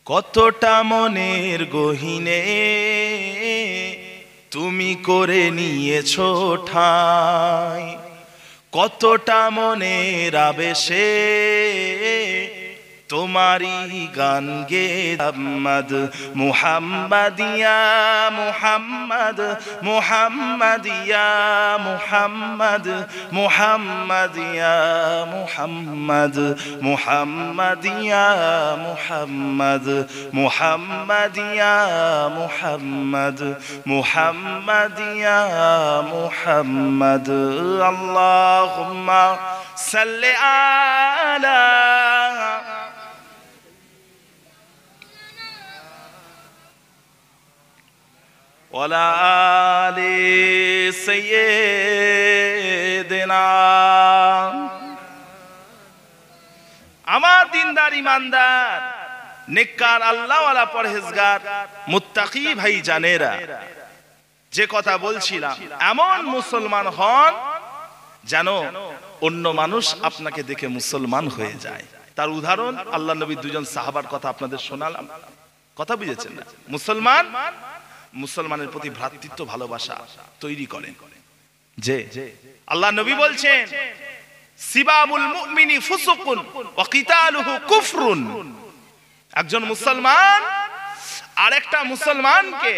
কতটা মনের গহীনে তুমি করে নিয়েছো ঠাঁই, কতটা মনের আবেশে তোমারি গান গে মুহাম্মদ মুহাম্মাদিয়া মুহাম্মদ মুহাম্মাদিয়া মুহাম্মদ মুহাম্মাদিয়া মুহাম্মদ মুহাম্মাদিয়া মুহাম্মদ মুহাম্মাদিয়া মুহাম্মদ মুহাম্মাদিয়া মুহাম্মদ আল্লাহুম্মা সাল্লি আলা ওয়ালা আলি সাইয়্যিদিনা। আমার দিনদার ইমানদার নেককার আল্লাহওয়ালা পরহেজগার মুত্তাকি ভাই জানেরা, যে কথা বলছিলাম, এমন মুসলমান হন যেন অন্য মানুষ আপনাকে দেখে মুসলমান হয়ে যায়। তার উদাহরণ আল্লাহ নবীর দুজন সাহাবার কথা আপনাদের শোনালাম। কথা বুঝেছেন না? মুসলমানের প্রতি ভ্রাতৃত্ব ভালোবাসা তৈরি করেন। যে আল্লাহ নবী বলছেন সিবাবুল মুমিনি ফুসুকুন ওয়া কিতালুহু কুফরুন। একজন মুসলমান আরেকটা মুসলমানকে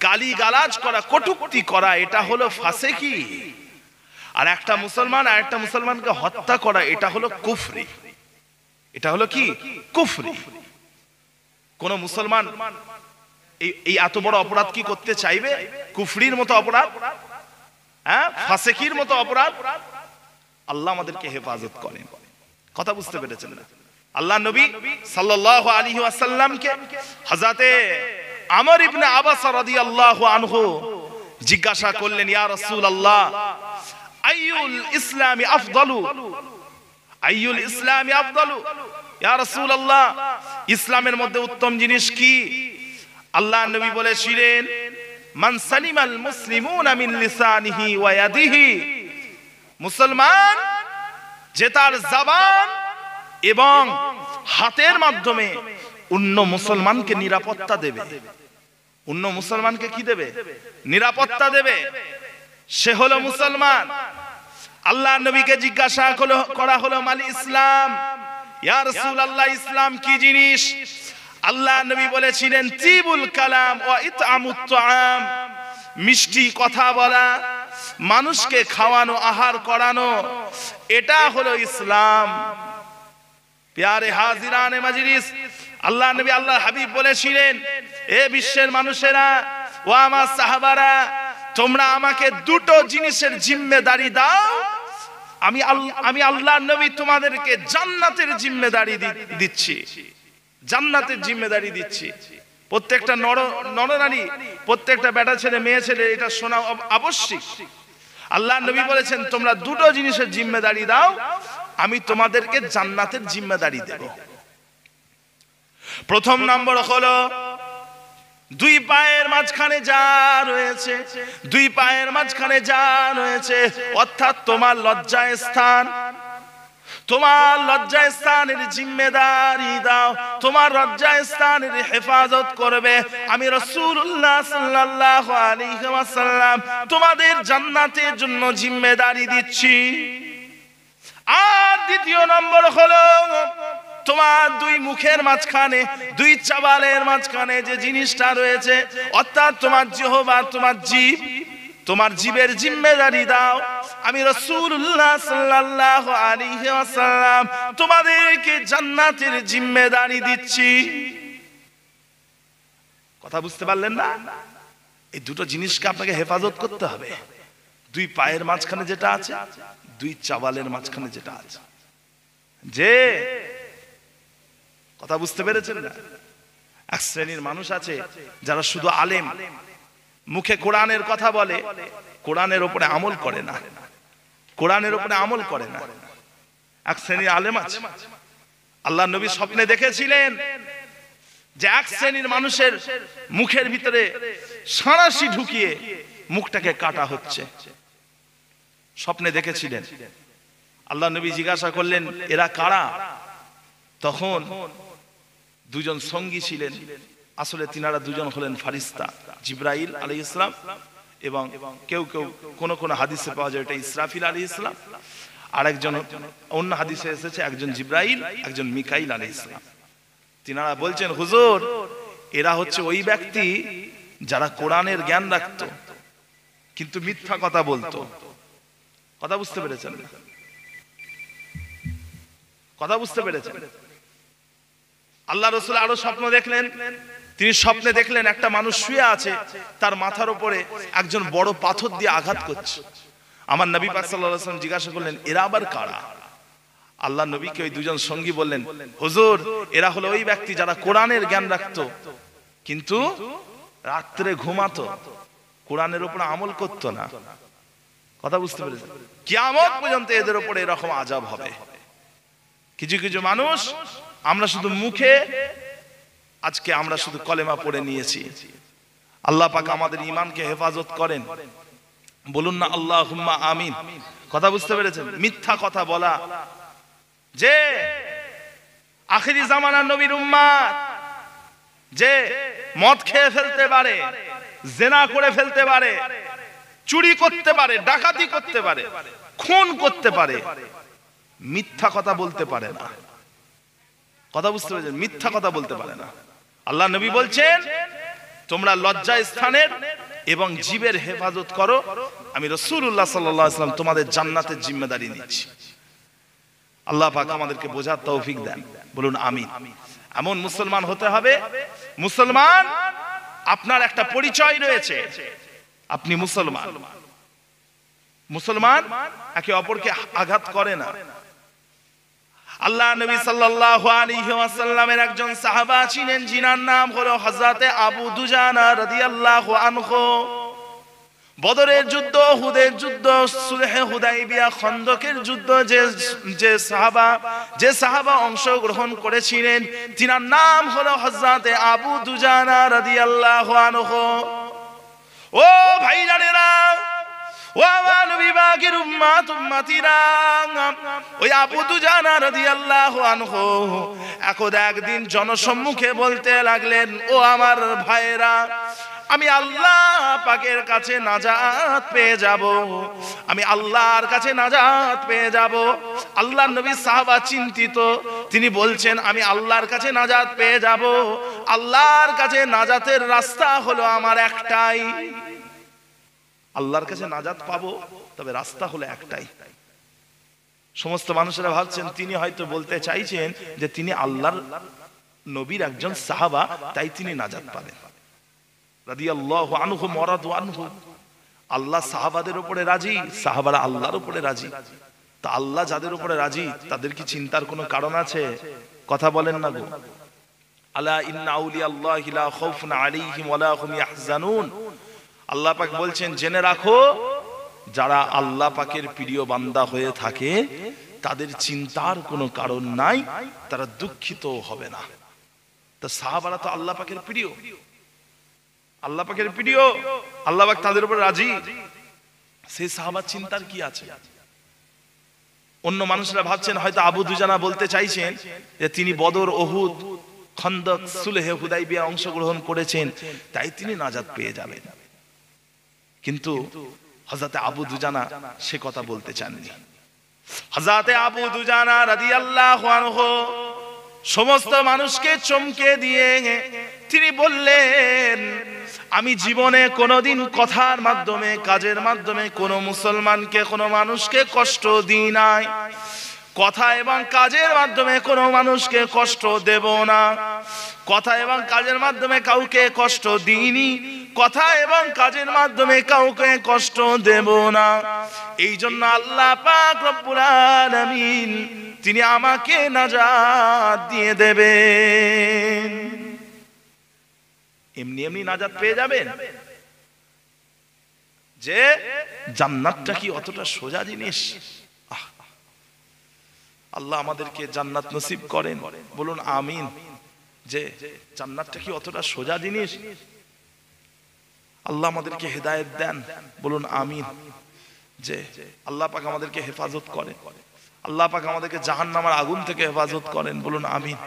গালিগালাজ করা, কটূক্তি করা, এটা হলো ফাসিকি। আর একটা মুসলমান আরেকটা মুসলমানকে হত্যা করা, এটা হলো কুফরি। এটা হলো কি? কুফরি। কোন মুসলমান এই এত বড় অপরাধ কি করতে চাইবে? কুফরির মতো অপরাধ, হ্যাঁ, ফাসিকির মতো অপরাধ। আল্লাহ আমাদেরকে হেফাজত করেন। কথা বুঝতে পেরেছেন না? আল্লাহ নবী সাল্লাল্লাহু আলাইহি ওয়াসাল্লামকে হযরতে আমর ইবনে আবাস রাদিয়াল্লাহু আনহু জিজ্ঞাসা করলেন, ইয়া রাসূলুল্লাহ আইয়ুল ইসলামি আফদালু, আইয়ুল ইসলামি আফদালু, ইয়া রাসূলুল্লাহ ইসলামের মধ্যে উত্তম জিনিস কি? আল্লাহ নবী বলেছিলেন মান সালিমাল মুসলিমুনা মিন লিসানিহি ওয়া ইয়াদিহি, মুসলমান যে তার জবান এবং হাতের মাধ্যমে অন্য মুসলমানকে নিরাপত্তা দেবে। অন্য মুসলমানকে কি দেবে? নিরাপত্তা দেবে। সে হলো মুসলমান। আল্লাহ নবীকে জিজ্ঞাসা করা হলো মাল ইসলাম, ইয়া রাসূলুল্লাহ ইসলাম কি জিনিস? আল্লাহ নবী বলেছিলেন তিবুল কালাম ওয়া ইতআমুত তাআম, মিষ্টি কথা বলা, মানুষকে খাওয়ানো, আহার করানো, এটা হলো ইসলাম। প্যারে হাজিরানে মাজলিস, আল্লাহ নবী আল্লাহর হাবিব বলেছিলেন এ বিশ্বের মানুষেরা ও আমার সাহাবারা, তোমরা আমাকে দুটো জিনিসের জিম্মেদারি দাও, আমি আল্লাহর নবী তোমাদেরকে জান্নাতের জিম্মেদারি দিচ্ছি। জান্নাতের জিম্মেদারি দিচ্ছি। প্রত্যেকটা নরনারী, প্রত্যেকটা বেটা ছেলে মেয়ে ছেলে এটা শোনা আবশ্যক। আল্লাহ নবী বলেছেন তোমরা দুটো জিনিসের জিম্মেদারি দাও, আমি তোমাদেরকে জান্নাতের জিম্মেদারি দেব। প্রথম নম্বর হলো দুই পায়ের মাঝখানে যা রয়েছে, দুই পায়ের মাঝখানে যা রয়েছে, অর্থাৎ তোমার লজ্জায় স্থান, তোমার লজ্জায় স্থানের জিম্মেদারি দাও, তোমার লজ্জায় স্থানের হেফাজত করবে। আমি রাসূলুল্লাহ সাল্লাল্লাহু আলাইহি ওয়াসাল্লাম তোমাদের জান্নাতের জন্য জিম্মেদারি দিচ্ছি। আর দ্বিতীয় নম্বর হলো তোমার দুই মুখের মাঝখানে, দুই চাবালের মাঝখানে যে জিনিসটা রয়েছে, অর্থাৎ তোমার জিহ্বা, তোমার জিভ, তোমার জিভের জিম্মেদারি দাও। আমি রাসূলুল্লাহ সাল্লাল্লাহু আলাইহি ওয়াসাল্লাম তোমাদেরকে জান্নাতের জিম্মেদারি দিচ্ছি। কথা বুঝতে পারলেন না? এই দুটো জিনিসকে আপনাকে হেফাজত করতে হবে। দুই পায়ের মাঝখানে যেটা আছে, দুই চাবালের মাঝখানে যেটা আছে। যে কথা বুঝতে পেরেছেন না? এক শ্রেণীর মানুষ আছে যারা শুধু আলেম, মুখে কোরআনের কথা বলে, কোরআনের উপরে আমল করে না, কোরআনের উপরে আমল করে না। এক শ্রেণীর আলেম আছে, আল্লাহ নবী স্বপ্নে দেখেছিলেন যে এক শ্রেণীর মানুষের মুখের ভিতরে সাঁড়াশি ঢুকিয়ে মুখটাকে কাটা হচ্ছে। স্বপ্নে দেখেছিলেন। আল্লাহ নবী জিজ্ঞাসা করলেন এরা কারা? তখন দুজন সঙ্গী ছিলেন, আসলে তিনারা দুজন হলেন ফারিস্তা, জিব্রাইল আলাইহিস সালাম এবং কেউ কেউ কোন কোন হাদিসে পাওয়া যায় এটা ইসরাফিল আলাইহিস সালাম, আর একজন অন্য হাদিসে এসেছে একজন জিব্রাইল একজন মিকাইল আলাইহিস সালাম। তিনারা বলছেন হুজুর এরা হচ্ছে ওই ব্যক্তি যারা কোরআনের জ্ঞান রাখতো কিন্তু মিথ্যা কথা বলতো। কথা বুঝতে পেরেছেন? কথা বুঝতে পেরেছেন? আল্লাহ রাসূল আরো স্বপ্ন দেখলেন, তিনি স্বপ্নে দেখলেন একটা মানুষ শুয়ে আছে, তার মাথার উপরে একজন বড় পাথর দিয়ে আঘাত করছে। আমার নবী পাক সাল্লাল্লাহু আলাইহি ওয়াসাল্লাম জিজ্ঞাসা করলেন এরা আবার কারা? আল্লাহ নবীকে ওই দুজন সঙ্গী বললেন হুজুর এরা হলো ওই ব্যক্তি যারা কোরআনের জ্ঞান রাখতো কিন্তু রাত্রে ঘুমাতো, কোরআনের উপর আমল করতো না। কথা বুঝতে পেরেছেন? কিয়ামত পর্যন্ত এদের উপরে এরকম আযাব হবে। কিছু কিছু মানুষ আমরা শুধু মুখে, আজকে আমরা শুধু কলেমা পড়ে নিয়েছি। আল্লাহ পাক আমাদের ঈমানকে হেফাজত করেন, বলুন না আল্লাহুম্মা আমিন। কথা বুঝতে পেরেছেন? মিথ্যা কথা বলা, যে আখিরি জামানার নবীর উম্মত যে মদ খেয়ে ফেলতে পারে, জিনা করে ফেলতে পারে, চুরি করতে পারে, ডাকাতি করতে পারে, খুন করতে পারে, মিথ্যা কথা বলতে পারে না। কথা বুঝতে পেরেছেন? মিথ্যা কথা বলতে পারে না। আল্লাহ নবী বলছেন তোমরা লজ্জা স্থানের এবং জীবের হেফাজত করো, আমি রাসূলুল্লাহ সাল্লাল্লাহু আলাইহি ওয়াসাল্লাম তোমাদের জান্নাতের জিম্মেদারি নিচ্ছি। আল্লাহ পাক আমাদেরকে বোঝার তৌফিক দেন, বলুন আমিন। এমন মুসলমান হতে হবে, মুসলমান আপনার একটা পরিচয় রয়েছে, আপনি মুসলমান। মুসলমান একে অপরকে আঘাত করে না। আল্লাহ নবী সাল্লাল্লাহু আলাইহি ওয়াসাল্লামের একজন সাহাবা ছিলেন যিনার নাম হলো হযরতে আবু দুজানা রাদিয়াল্লাহু আনহু। বদরের যুদ্ধ, উহুদের যুদ্ধ, সুলহে হুদাইবিয়া, খন্দকের যুদ্ধ যে সাহাবা অংশগ্রহণ করেছিলেন তিনার নাম হলো হযরতে আবু দুজানা রাদিয়াল্লাহু আনহু। ও ভাইজানেরা, ও আমার নবী পাকের উম্মত উম্মতিরা, ওই আবু দুজানা রাদিয়াল্লাহু আনহু একদিন জনসম্মুখে বলতে লাগলেন, ও আমার ভাইরা, আমি আল্লাহ পাকের কাছে নাজাত পেয়ে যাব, আমি আল্লাহর কাছে নাজাত পেয়ে যাব। আল্লাহর নবী সাহাবা চিন্তিত, তিনি বলছেন আমি আল্লাহর কাছে নাজাত পেয়ে যাব, আল্লাহর কাছে নাজাতের রাস্তা হলো আমার একটাই, আল্লাহর কাছে নাজাত পাবো, তবে রাস্তা হলো একটাই। সমস্ত মানুষেরা ভাবছেন তিনি হয়তো বলতে চাইছেন যে তিনি আল্লাহর নবীর একজন সাহাবা, তাই তিনি নাজাত পাবেন। রাদিয়াল্লাহু আনহু ওয়ারাদু আনহু, আল্লাহ সাহাবাদের উপরে রাজি, সাহাবারা আল্লাহর উপরে রাজি। তা আল্লাহ যাদের উপরে রাজি তাদের কি চিন্তার কোনো কারণ আছে? কথা বলেন না গো। আলা ইন্না আউলিয়াল্লাহি লা খাউফুন আলাইহিম ওয়া লা হুম ইয়াহজানুন। আল্লাহ পাক বলছেন জেনে রাখো যারা আল্লাহ পাকের প্রিয় বান্দা হয়ে থাকে তাদের চিন্তার কোনো কারণ নাই, তারা দুঃখিত হবে না। তা সাহাবারা তো আল্লাহ পাকের প্রিয়, আল্লাহ পাকের প্রিয়, আল্লাহ পাক তাদের উপর রাজি, সেই সাহাবার চিন্তার কি আছে? অন্য মানুষরা ভাবছেন হয়তো আবু দুজানা বলতে চাইছেন যে তিনি বদর, উহুদ, খন্দক, সুলহে হুদাইবিয়া অংশগ্রহণ করেছেন, তাই তিনি নাজাত পেয়ে যাবেন। কিন্তু হযরতে আবু দুজানা সে কথা বলতে চাননি। হযরতে আবু দুজানা রাদিয়াল্লাহু আনহু সমস্ত মানুষকে চমকে দিয়ে তিনি বললেন, আমি জীবনে কোনোদিন কথার মাধ্যমে, কাজের মাধ্যমে কোনো মুসলমানকে, কোনো মানুষকে কষ্ট দিই নাই, কথা এবং কাজের মাধ্যমে কোনো মানুষকে কষ্ট দেব না, কথা এবং কাজের মাধ্যমে কাউকে কষ্ট দিইনি, কথা এবং কাজের মাধ্যমে কাউকে কষ্ট দেব না। এই জন্য আল্লাহ পাক রব্বুল আলামিন তিনি আমাকে নাজাত দিয়ে দেবেন। এমনি এমনি নাজাত পেয়ে যাবেন? যে জান্নাতটা কি অতটা সোজা জিনিস? আল্লাহ আমাদেরকে জান্নাত নসিব করেন, বলুন আমিন। যে জান্নাতটা কি অতটা সোজা জিনিস? আল্লাহ আমাদেরকে হেদায়েত দেন, বলুন আমিন। যে আল্লাহ পাক আমাদেরকে হেফাজত করেন, আল্লাহ পাক আমাদেরকে জাহান্নামের আগুন থেকে হেফাজত করেন, বলুন আমিন।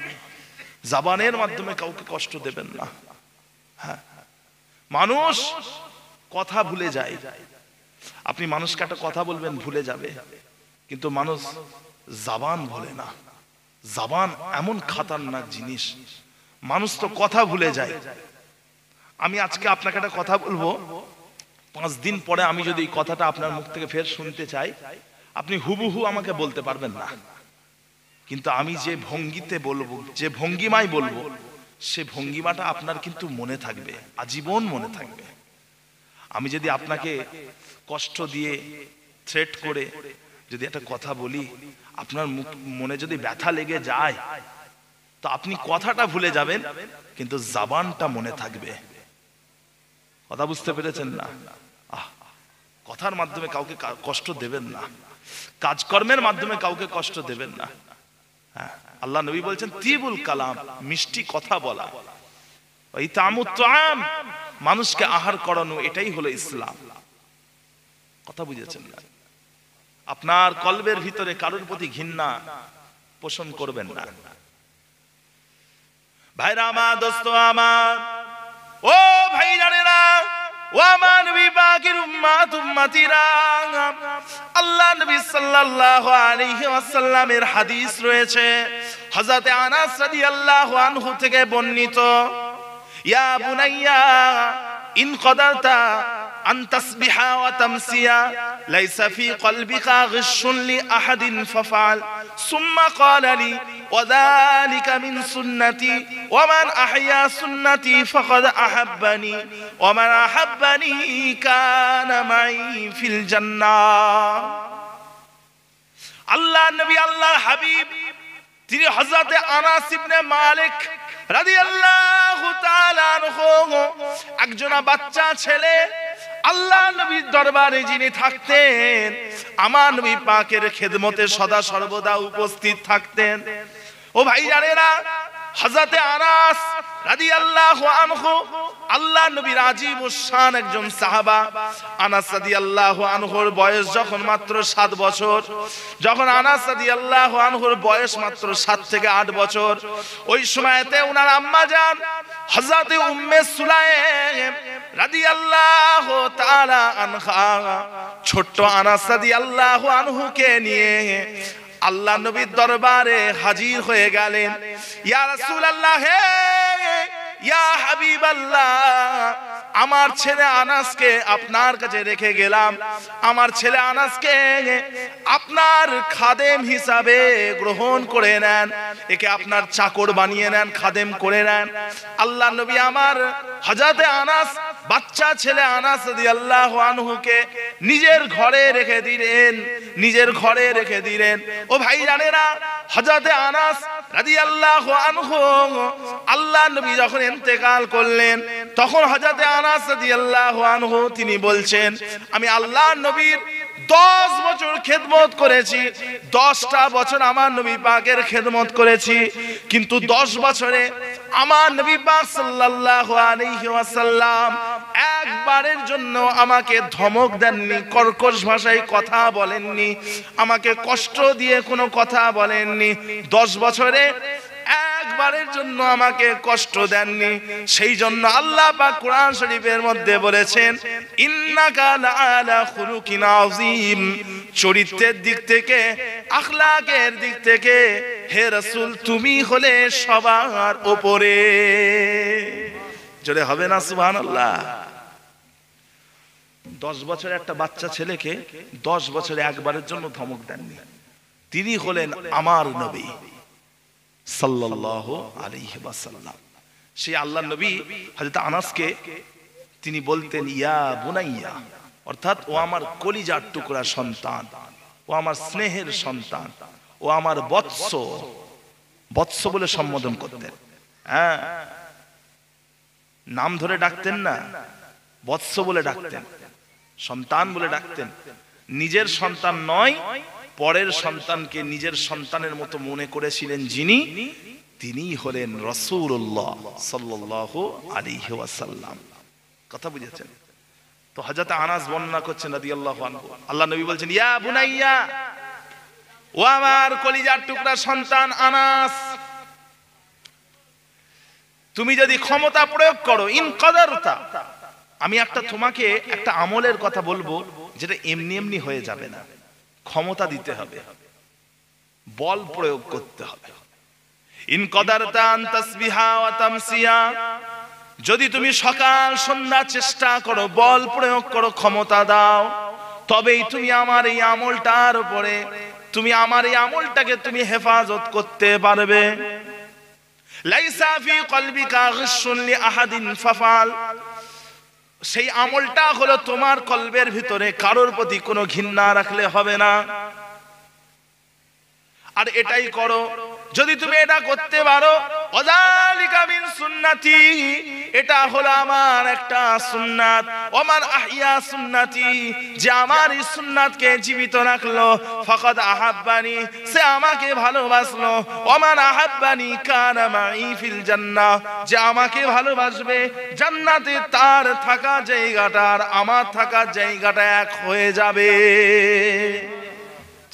জবানের মাধ্যমে কাউকে কষ্ট দেবেন না। হ্যাঁ, মানুষ কথা ভুলে যায়। আপনি মানুষকে একটা কথা বলবেন, ভুলে যাবে, কিন্তু মানুষ জবান ভোলে না। জবান এমন খতরনাক জিনিস, মানুষ তো কথা ভুলে যায়। আমি আজকে আপনাকে একটা কথা বলবো, 5 দিন পরে আমি যদি এই কথাটা আপনার মুখ থেকে ফের শুনতে চাই, আপনি হুবহু আমাকে বলতে পারবেন না, কিন্তু আমি যে ভঙ্গিতে বলবো, যে ভঙ্গিমায় বলবো, সে ভঙ্গিমাটা আপনার কিন্তু মনে থাকবে, আজীবন মনে থাকবে। আমি যদি আপনাকে কষ্ট দিয়ে, থ্রেট করে যদি একটা কথা বলি, আপনার মনে যদি ব্যথা লেগে যায়, তো আপনি কথাটা ভুলে যাবেন, কিন্তু জবানটা মনে থাকবে। কথা বুঝতে পেরেছেন না? কথার মাধ্যমে কাউকে কষ্ট দেবেন না, কাজকর্মের মাধ্যমে কাউকে কষ্ট দেবেন না। হ্যাঁ, আল্লাহ নবী বলছেন তিবুল কালাম, মিষ্টি কথা বলা, ওই তামুত তাআম, মানুষকে আহার করানো, এটাই হলো ইসলাম। কথা বুঝেছেন না? আপনার কলবের ভিতরে কারোর প্রতি ঘৃণা পোষণ করবেন না। ভাইরা আমার, দোস্ত আমার, ও ভাই জানেরা, ও আমার নবী পাকের উম্মত উম্মতিরা, আল্লাহ নবী সাল্লাল্লাহু আলাইহি ওয়াসাল্লামের হাদিস রয়েছে, হযরত আনাস রাদিয়াল্লাহু আনহু থেকে বর্ণিত, ইয়া বুনাইয়া ইন কদারতা আন তাসবিহা ওয়া তামসিয়া লাইসা ফি কলবিকা গিশুন লি আহাদিন ফাফআল সুম্মা ক্বালা লি ওয়া যালিকা মিন সুন্নতি ওয়া মান আহইয়া সুন্নতি ফাকাদ আহাব্বানি ওয়া মান আহাব্বানি কানা মাই ফিল জান্নাহ। আল্লাহ নবী, আল্লাহর হাবিব, তিনি হযরত আনাস ইবনে মালিক রাদিয়াল্লাহু তাআলা আনহু, একজন বাচ্চা ছেলে, আল্লাহ নবীর দরবারে যিনি থাকতেন, আমার নবী পাকের খেদমতে সদা সর্বদা উপস্থিত থাকতেন। ও ভাই জানেরা, হযরত আনাস রাদিয়াল্লাহু আনহু আল্লাহ নবীর আজীবুশ শান একজন সাহাবা। আনাস রাদিয়াল্লাহু আনহুর বয়স যখন মাত্র 7 বছর, যখন আনাস রাদিয়াল্লাহু আনহুর বয়স মাত্র 7 থেকে 8 বছর, ওই সময়তে ওনার আম্মা জান হযরত উম্মে সুলাইম রাদিয়াল্লাহু তাআলা আনহা ছোট্ট আনাস রাদিয়াল্লাহু আনহুকে নিয়ে আল্লাহ নবীর দরবারে হাজির হয়ে গেলেন। ইয়া রাসূলুল্লাহ, ইয়া হাবিবাল্লাহ, আমার ছেলে আনাসকে আপনার কাছে রেখে গেলাম, আমার ছেলে আনাসকে আপনার খাদেম হিসাবে গ্রহণ করে নেন, একে আপনার চাকর বানিয়ে নেন, খাদেম করে নেন। আল্লাহ নবী আমার হযরত আনাস, বাচ্চা ছেলে আনাস রাদিয়াল্লাহু আনহুকে নিজের ঘরে রেখে দিলেন, নিজের ঘরে রেখে দিলেন। ও ভাই জানেরা, হযরত আনাস রাদিয়াল্লাহু আনহু আল্লাহ নবী যখন ইন্তেকাল করলেন, তখন হযরত আনাস রাদিয়াল্লাহু আনহু তিনি বলছেন, আমি আল্লাহ নবীর 10 বছর খেদমত করেছি, 10টা বছর আমার নবী পাকের খেদমত করেছি, কিন্তু 10 বছরে আমার নবী পাক সাল্লাল্লাহু আলাইহি ওয়াসাল্লাম একবারের জন্য আমাকে ধমক দেননি, কর্কশ ভাষায় কথা বলেননি, আমাকে কষ্ট দিয়ে কোনো কথা বলেননি। 10 বছরে একবারের জন্য আমাকে কষ্ট দেননি। সেই জন্য আল্লাহ পাক কোরআন শরীফের মধ্যে বলেছেন, ইন্নাকা লাআলা খুলুকিন আযীম, চরিত্রের দিক থেকে, আখলাকের দিক থেকে হে রাসূল তুমি হলে সবার উপরে। জোরে হবে না সুবহানাল্লাহ? 10 বছরের একটা বাচ্চা ছেলেকে 10 বছরে একবারের জন্য ধমক দেননি। তিনি হলেন আমার নবী সাল্লাল্লাহু আলাইহি ওয়াসাল্লাম। সেই আল্লাহর নবী হযরত আনাসকে তিনি বলতেন ইয়া বুনাইয়া, অর্থাৎ ও আমার কলিজার টুকরা সন্তান, ও আমার স্নেহের সন্তান, ও আমার বৎস, বৎস বলে সম্বোধন করতেন। হ্যাঁ, নাম ধরে ডাকতেন না, বৎস বলে ডাকতেন, সন্তান বলে ডাকতেন। নিজের সন্তান নয়, পরের সন্তানকে নিজের সন্তানের মতো মনে করেছিলেন যিনি, তিনি হলেন রাসূলুল্লাহ সাল্লাল্লাহু আলাইহি ওয়াসাল্লাম। কথা বুঝেছেন তো? হযরত আনাস বর্ণনা করছেন রাদিয়াল্লাহু আনহু, আল্লাহ নবী বলছেন ইয়া বুনাইয়া, ও আমার কলিজার টুকরা সন্তান আনাস, তুমি যদি ক্ষমতা প্রয়োগ করো, ইন কদারতা, আমি তোমাকে একটা আমলের কথা বলবো যেটা এমনি এমনি হয়ে যাবে না, ক্ষমতা দিতে হবে, বল প্রয়োগ করতে হবে। ইন কদারতা আন তাসবিহা ওয়া তামসিয়া, যদি তুমি সকাল সন্ধ্যা চেষ্টা করো, বল প্রয়োগ করো, ক্ষমতা দাও, তবেই তুমি আমার এই আমলটার উপরে, তুমি আমার এই আমলটাকে তুমি হেফাজত করতে পারবে। লাইসা ফি কলবিকা গিশুন লিআহাদিন ফাফাল, সেই আমলটা হলো তোমার কলবের ভিতরে কারোর প্রতি কোনো ঘৃণা রাখলে হবে না, আর এটাই করো। যদি তুমি এটা করতে পারো, ওয়াযালিকা মিন সুন্নতি, এটা হলো আমার একটা সুন্নাত, ওমান আহইয়া সুন্নতি, যে আমার এই সুন্নাতকে জীবিত রাখলো, ফাকাদ আহাব্বানি, সে আমাকে ভালোবাসলো, ওমান আহাব্বানি কানা মাই ফিল জান্নাহ, যে আমাকে ভালোবাসবে জান্নাতে তার থাকা জায়গাটা আর আমার থাকা জায়গাটা এক হয়ে যাবে।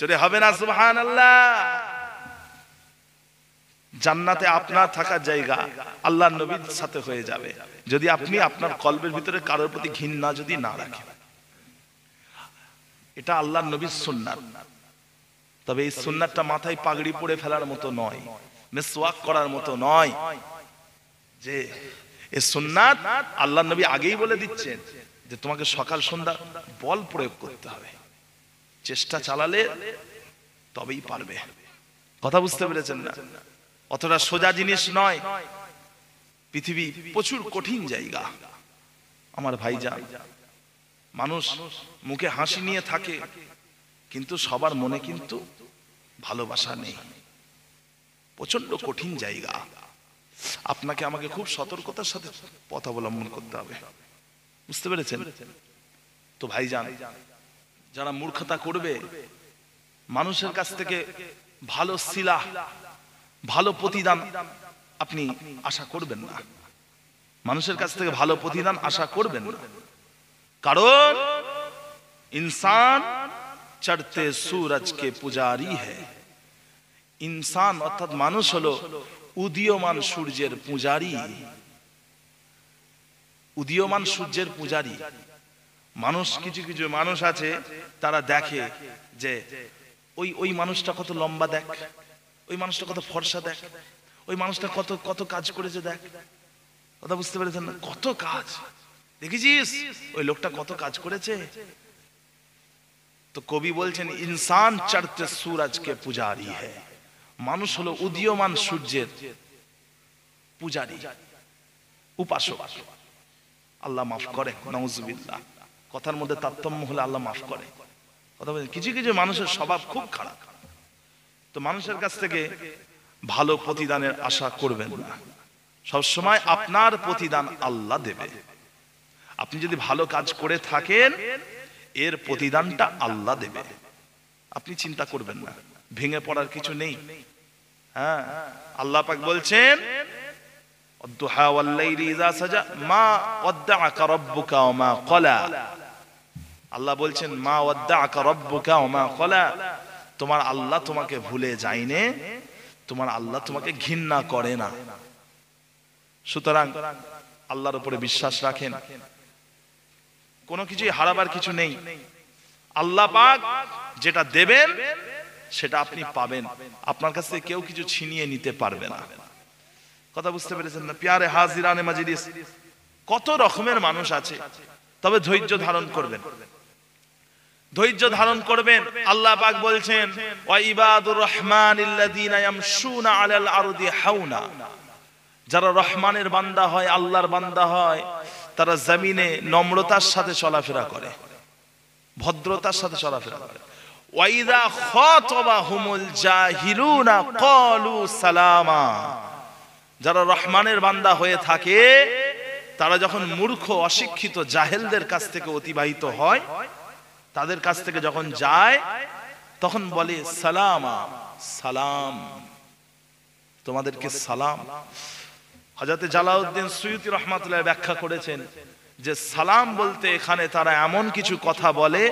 যদি হবে না সুবহানাল্লাহ, জান্নাতে আপনার থাকার জায়গা আল্লাহর নবীর সাথে হয়ে যাবে যদি আপনি আপনার কলবের ভিতরে কারোর প্রতি ঘৃণা যদি না রাখেন। এটা আল্লাহর নবীর সুন্নাত। তবে এই সুন্নাতটা মাথায় পাগড়ি পরে ফেলার মতো নয়, মিসওয়াক করার মতো নয়, যে এই সুন্নাত আল্লাহর নবী আগেই বলে দিচ্ছেন যে তোমাকে সকাল সন্ধ্যা বল প্রয়োগ করতে হবে, চেষ্টা চালালে তবেই পারবে। কথা বুঝতে পেরেছেন না? অতটা সোজা জিনিস নয়, পৃথিবী প্রচুর কঠিন জায়গা আমার ভাইজান। মানুষ মুখে হাসি নিয়ে থাকে, কিন্তু সবার মনে কিন্তু ভালোবাসা নেই। প্রচন্ড কঠিন জায়গা, আপনাকে আমাকে খুব সতর্কতার সাথে পথ অবলম্বন করতে হবে, বুঝতে পেরেছেন তো ভাইজান? যারা মূর্খতা করবে, মানুষের কাছ থেকে ভালো সিলাহ, ভালো প্রতিদান আপনি আশা করবেন না, মানুষের কাছ থেকে ভালো প্রতিদান আশা করবেন না। কারণ ইনসান চড়তে সূরজ কে পূজারি হ্যায়, ইনসান অর্থাৎ মানুষ হলো উদীয়মান সূর্যের পূজারি, উদীয়মান সূর্যের পূজারি। মানুষ, কিছু কিছু মানুষ আছে তারা দেখে যে ওই মানুষটা কত লম্বা দেখ, ওই মানুষটা কত ফর্সা দেখ, ওই মানুষটা কত কত কাজ করেছে দেখ। কথা বুঝতে পেরেছেন না? কত কাজ দেখেছিস, ওই লোকটা কত কাজ করেছে। তো কবি বলছেন ইনসান চড়তে সূরজ কে পূজারি হ্যায়, মানুষ হলো উদীয়মান সূর্যের পূজারি, উপাসক। আল্লাহ মাফ করে, নাউজুবিল্লাহ। কথার মধ্যে তারতম্য হলে আল্লাহ মাফ করে। কথা বলেন, কিছু কিছু মানুষের স্বভাব খুব খারাপ। তো মানুষের কাছ থেকে ভালো প্রতিদানের আশা করবেন না, সবসময় আপনার প্রতিদান আল্লাহ দেবে। আপনি যদি ভালো কাজ করে থাকেন, এর প্রতিদানটা আল্লাহ দেবে, আপনি চিন্তা করবেন না, ভেঙে পড়ার কিছু নেই। হ্যাঁ, আল্লাহ পাক বলছেন ওয়াদ-দুহা ওয়াল-লাইলি ইযা সাজা মা ওয়াদ্দাআকা রাব্বুকা ওয়া মা ক্বালা। আল্লাহ বলছেন মা ওয়াদ্দাআকা রাব্বুকা ওয়া মা ক্বালা, তোমার আল্লাহ তোমাকে ভুলে যায়নি, তোমার আল্লাহ তোমাকে ঘৃণা করে না। সুতরাং আল্লাহর উপরে বিশ্বাস রাখেন, কোনো কিছুই হারাবার কিছু নেই। আল্লাহ পাক যেটা দেবেন সেটা আপনি পাবেন, আপনার কাছ থেকে কেউ কিছু ছিনিয়ে নিতে পারবে না। কথা বুঝতে পেরেছেন না? প্যারে হাজিরানে মাজলিস, কত রকমের মানুষ আছে, তবে ধৈর্য ধারণ করবেন, ধৈর্য ধারণ করবেন। আল্লাহ পাক বলছেন ওয়া ইবাদুর রহমানিল্লাযীনা ইয়ামশুনা আলাল আরদি হাওনা, যারা রহমানের বান্দা হয়, আল্লাহর বান্দা হয়, তারা জমিনে নম্রতার সাথে চলাফেরা করে, ভদ্রতার সাথে চলাফেরা করে। ওয়া ইযা খাতাবাহুমুল জাহিলুনা ক্বালু সালামা, যারা রহমানের বান্দা হয়ে থাকে, তারা যখন মূর্খ অশিক্ষিত জাহেলদের কাছ থেকে অতিবাহিত হয়, তাদের কাছ থেকে যখন যায়, তখন বলে সালামা, সালাম, তোমাদেরকে সালাম। হযরত জালালউদ্দিন সুয়ুতী রাহমাতুল্লাহ ব্যাখ্যা করেছেন যে সালাম বলতে এখানে তারা এমন কিছু কথা বলে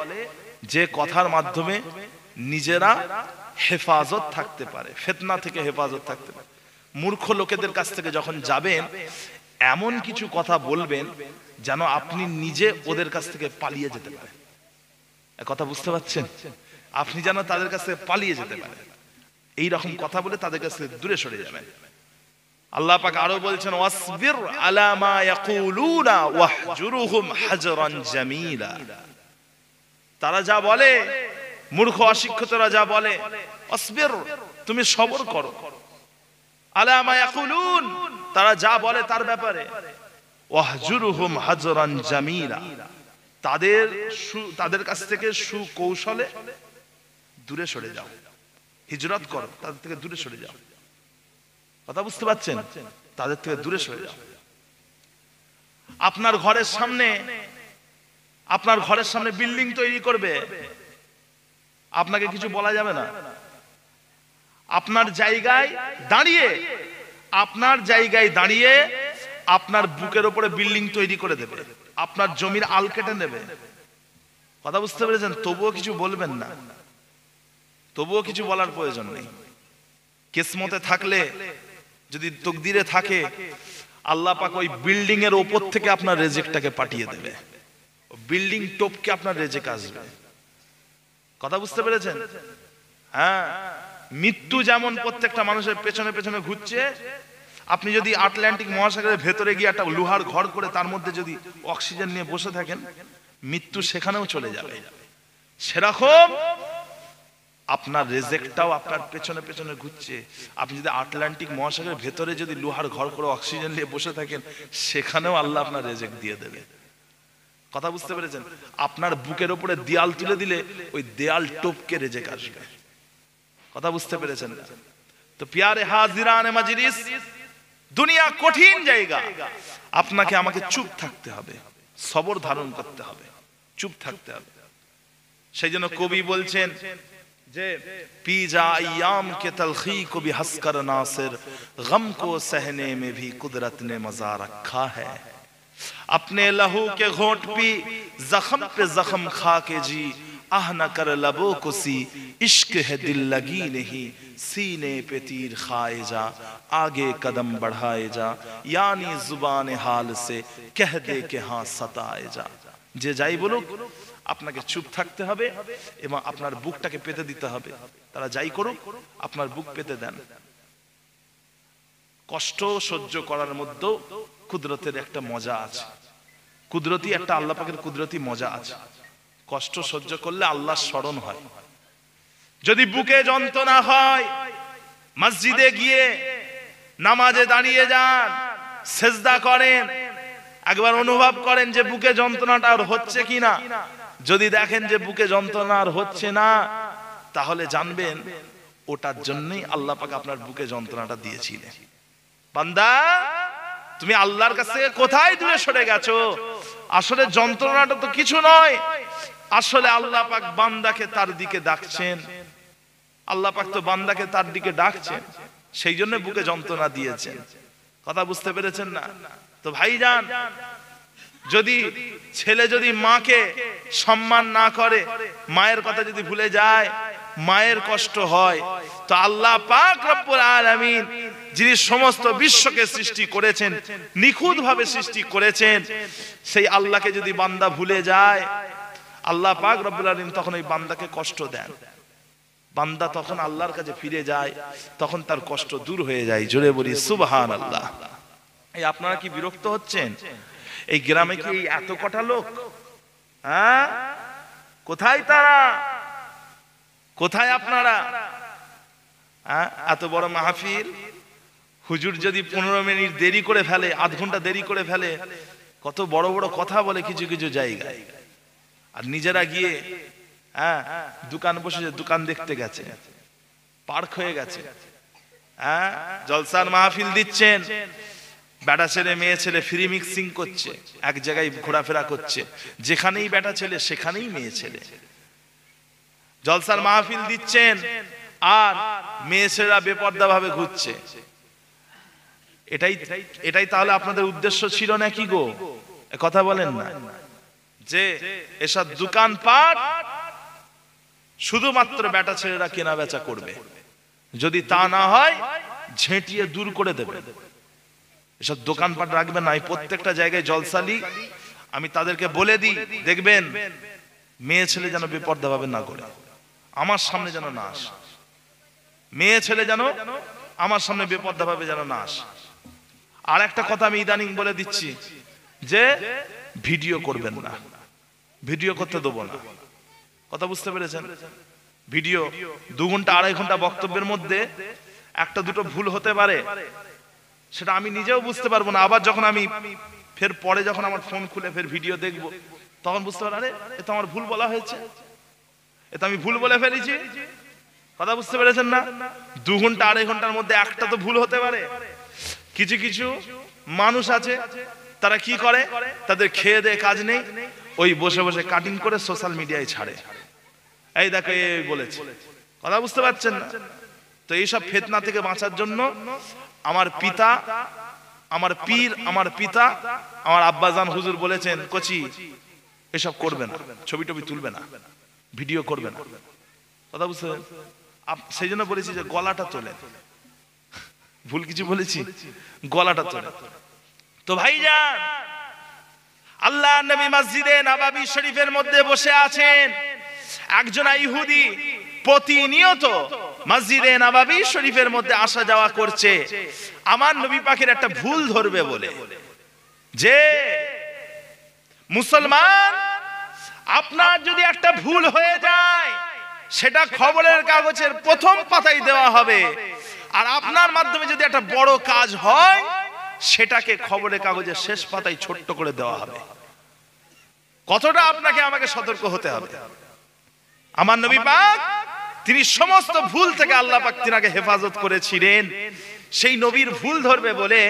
যে কথার মাধ্যমে নিজেরা হেফাজত থাকতে পারে, ফিতনা থেকে হেফাজত থাকতে পারে। মূর্খ লোকেদের কাছ থেকে যখন যাবেন, এমন কিছু কথা বলবেন যেন আপনি নিজে ওদের কাছ থেকে পালিয়ে যেতে পারেন। কথা বুঝতে পারছেন? আপনি যেন তাদের কাছ থেকে পালিয়ে যেতে পারেন, এই রকম কথা বলে তাদের কাছ থেকে দূরে সরে যাবেন। আল্লাহ পাক আরো বলছেন, ওয়াসবির আলা মা ইয়াকুলুনা ওয়াহজুরুহুম হাজরান জামিলা। তারা যা বলে, মূর্খ অশিক্ষিতরা যা বলে, ওয়াসবির, তুমি সবর করো, আলা মা ইয়াকুলুন, তারা যা বলে তার ব্যাপারে, ওয়াহজুরুহুম হাজরান জামিলা, তাদের কাছ থেকে সুকৌশলে দূরে সরে যাও, হিজরত করো, তাদের থেকে দূরে সরে যাও। কথা বুঝতে পারছেন? তাদের থেকে দূরে সরে যাও। আপনার ঘরের সামনে বিল্ডিং তৈরি করবে, আপনাকে কিছু বলা যাবে না। আপনার জায়গায় দাঁড়িয়ে আপনার বুকের উপরে বিল্ডিং তৈরি করে দেবে, আপনার জমির আল কেটে নেবে। কথা বুঝতে পেরেছেন? তবুও কিছু বলবেন না, তবুও কিছু বলার প্রয়োজন নেই। কিসমতে থাকলে, যদি তকদিরে থাকে, আল্লাহ পাক ওই বিল্ডিং এর উপর থেকে আপনার রিজিকটাকে পাঠিয়ে দেবে, বিল্ডিং টপকে আপনার রিজিক আসবে। কথা বুঝতে পেরেছেন? হ্যাঁ, মৃত্যু যেমন প্রত্যেকটা মানুষের পেছনে পেছনে ঘুরছে, আপনি যদি আটলান্টিক মহাসাগরের ভেতরে গিয়ে একটা লোহার ঘর করে তার মধ্যে যদি অক্সিজেন নিয়ে বসে থাকেন, মৃত্যু সেখানেও চলে যাবে। সেরকম আপনার রিজিকটাও আপনার পেছনে পেছনে ঘুরছে। আপনি যদি আটলান্টিক মহাসাগরের ভেতরে যদি লোহার ঘর করে অক্সিজেন নিয়ে বসে থাকেন, সেখানেও আল্লাহ আপনার রিজিক দিয়ে দেবে। কথা বুঝতে পেরেছেন? আপনার বুকের উপরে দেয়াল তুলে দিলে ওই দেয়াল টপকে রিজিক আসবে। কথা বুঝতে পেরেছেন? তো প্যারে হাজিরানে মাজলিস, দুনিয়া কঠিন জায়গা, আপনাকে আমাকে চুপ থাকতে হবে, সবর ধারণ করতে হবে, চুপ থাকতে হবে। সেই জন্য কবি বলছেন যে পি যা আয়াম কে তলখি কো ভি হঁসকর নাসির, গম কো सहने में भी कुदरत ने मजा रखा है। अपने लहू के घोंट पी जख्म पे जख्म खा के जी, आह न कर लबों को सी, इश्क है दिल लगी नहीं, सीने पे तीर खाए जा, आगे कदम बढ़ाए जा, यानी जुबान हाल से कह दे के हाँ सताए जा। যে যাই বলুক, আপনাকে চুপ থাকতে হবে এবং আপনার বুকটাকে পেতে দিতে হবে। তারা যাই করুক, আপনার বুক পেতে দেন। কষ্ট সহ্য করার মধ্যেও কুদরতের একটা মজা আছে, কুদরতি একটা আল্লাহ পাকের কুদরতি মজা আছে। কষ্ট সহ্য করলে আল্লাহর স্মরণ হয়। যদি বুকে যন্ত্রণা হয়, মসজিদে গিয়ে নামাজে দাঁড়িয়ে যান, সেজদা করেন, একবার অনুভব করেন যে বুকে যন্ত্রণাটা আর হচ্ছে কিনা। যদি দেখেন যে বুকে যন্ত্রণা আর হচ্ছে না, তাহলে জানবেন ওটার জন্যই আল্লাহ পাক আপনার বুকে যন্ত্রণাটা দিয়েছিলেন। বান্দা, তুমি আল্লাহর কাছ থেকে কোথায় দূরে সরে গেছো? আসলে যন্ত্রণাটা তো কিছু নয়, আসলে আল্লাহ পাক বান্দাকে তার দিকে ডাকছেন। আল্লাহ পাক তো বান্দাকে তার দিকে ডাকছেন, সেই জন্য বুকে যন্ত্রণা দিয়েছেন। কথা বুঝতে পেরেছেন না? তো ভাইজান, যদি ছেলে যদি মাকে সম্মান না করে, মায়ের কথা যদি ভুলে যায়, মায়ের কষ্ট হয়, তো আল্লাহ পাক রব্বুল আলামিন যিনি সমস্ত বিশ্বকে সৃষ্টি করেছেন, নিখুঁত ভাবে সৃষ্টি করেছেন, সেই আল্লাহকে যদি বান্দা ভুলে যায়, আল্লাহ পাক রব্বুল আলামিন তখন ওই বান্দাকে কষ্ট দেন। বান্দা তখন আল্লাহর কাছে ফিরে যায়, তখন তার কষ্ট দূর হয়ে যায়। জোরে বলি সুবহানাল্লাহ। এই আপনারা কি বিরক্ত হচ্ছেন? এই গ্রামে কি এত কটা লোক? হ্যাঁ, কোথায় তারা? কোথায় আপনারা? হ্যাঁ, এত বড় মাহফিল, হুজুর যদি 15 মিনিট দেরি করে ফেলে, আধ ঘন্টা দেরি করে ফেলে, কত বড় বড় কথা বলে কিছু কিছু জায়গায়, আর নিজেরা গিয়ে হ্যাঁ দোকান বসেছে, দোকান দেখতে গেছে, পার্ক হয়ে গেছে। হ্যাঁ, জলসার মাহফিল দিচ্ছেন, বেটা ছেলে মেয়ে ছেলে ফ্রি মিক্সিং করছে, এক জায়গায় ঘোরাফেরা করছে, যেখানেই বেটা ছেলে সেখানেই মেয়ে ছেলে। জলসার মাহফিল দিচ্ছেন আর মেয়ে ছেলেরা বেপর্দা ভাবে ঘুরছে। এটাই তাহলে আপনাদের উদ্দেশ্য ছিল নাকি গো? কথা বলেন না যে এসব দোকানপাট শুধুমাত্র বেটা ছেলেরা কেনা বেচা করবে। যদি তা না হয়, ঝেঁটিয়ে দূর করে দেবে। এসব দোকানপাট রাখবেন না। প্রত্যেকটা জায়গায় জলসালি আমি তাদেরকে বলে দিই, দেখবেন মেয়ে ছেলে যেন বেপর্দা ভাবে না করে, আমার সামনে যেন না আসে। মেয়ে ছেলে যেন আমার সামনে বেপর্দা ভাবে যেন না আসে। আর একটা কথা আমি ইদানিং বলে দিচ্ছি, যে ভিডিও করবেন না, ভিডিও করতে দেবো না। কথা বুঝতে পেরেছেন? ভিডিও 2 ঘন্টা 2.5 ঘন্টা বক্তব্যের মধ্যে একটা দুটো ভুল হতে পারে, সেটা আমি নিজেও বুঝতে পারবো না। আবার যখন আমি ফের পরে যখন আমার ফোন খুলে ফের ভিডিও দেখবো, তখন বুঝতে পারবো, আরে এ তো আমার ভুল বলা হয়েছে, এ তো আমি ভুল বলে ফেলেছি। কথা বুঝতে পেরেছেন না? 2 ঘন্টা 2.5 ঘন্টার মধ্যে একটা তো ভুল হতে পারে। কিছু কিছু মানুষ আছে, তারা কি করে, তাদের খেয়ে দেয়ে কাজ নেই, ওই বসে বসে কাটিং করে সোশ্যাল মিডিয়ায় ছাড়ে, এই দেখো এই বলেছে। কথা বুঝতে পারছেন না? তো এইসব ফিতনা থেকে বাঁচার জন্য আমার পিতা, আমার পীর, আমার পিতা, আমার আব্বাজান হুজুর বলেছেন, কচি এসব করবে না, ছবি টবি তুলবে না, ভিডিও করবে না। কথা বুঝতে পারছেন? সেই জন্য বলেছি যে গলাটা তোলে, ভুল কিছু বলেছি, গলাটা তোলে। তো ভাইজান, আল্লাহ নবী মসজিদে নববী শরীফের মধ্যে বসে আছেন, একজন ইহুদি প্রতিনিয়ত মসজিদে নববী শরীফের মধ্যে আসা যাওয়া করছে। আমার নবী পাকের একটা ভুল ধরবে বলে, যে মুসলমান, আপনার যদি একটা ভুল হয়ে যায়, সেটা খবরের কাগজের প্রথম পাতায় দেওয়া হবে, আর আপনার মাধ্যমে যদি একটা বড় কাজ হয়, সেটাকে খবরের কাগজের শেষ পাতায় ছোট্ট করে দেওয়া হবে। কতটা আপনাকে আমাকে সতর্ক হতে হবে। আমার নবী পাক, তিনি সমস্ত ভুল থেকে আল্লাহ পাক তিনাকে হেফাজত করেছিলেন। সেই নবীর ভুল ধরবে বলে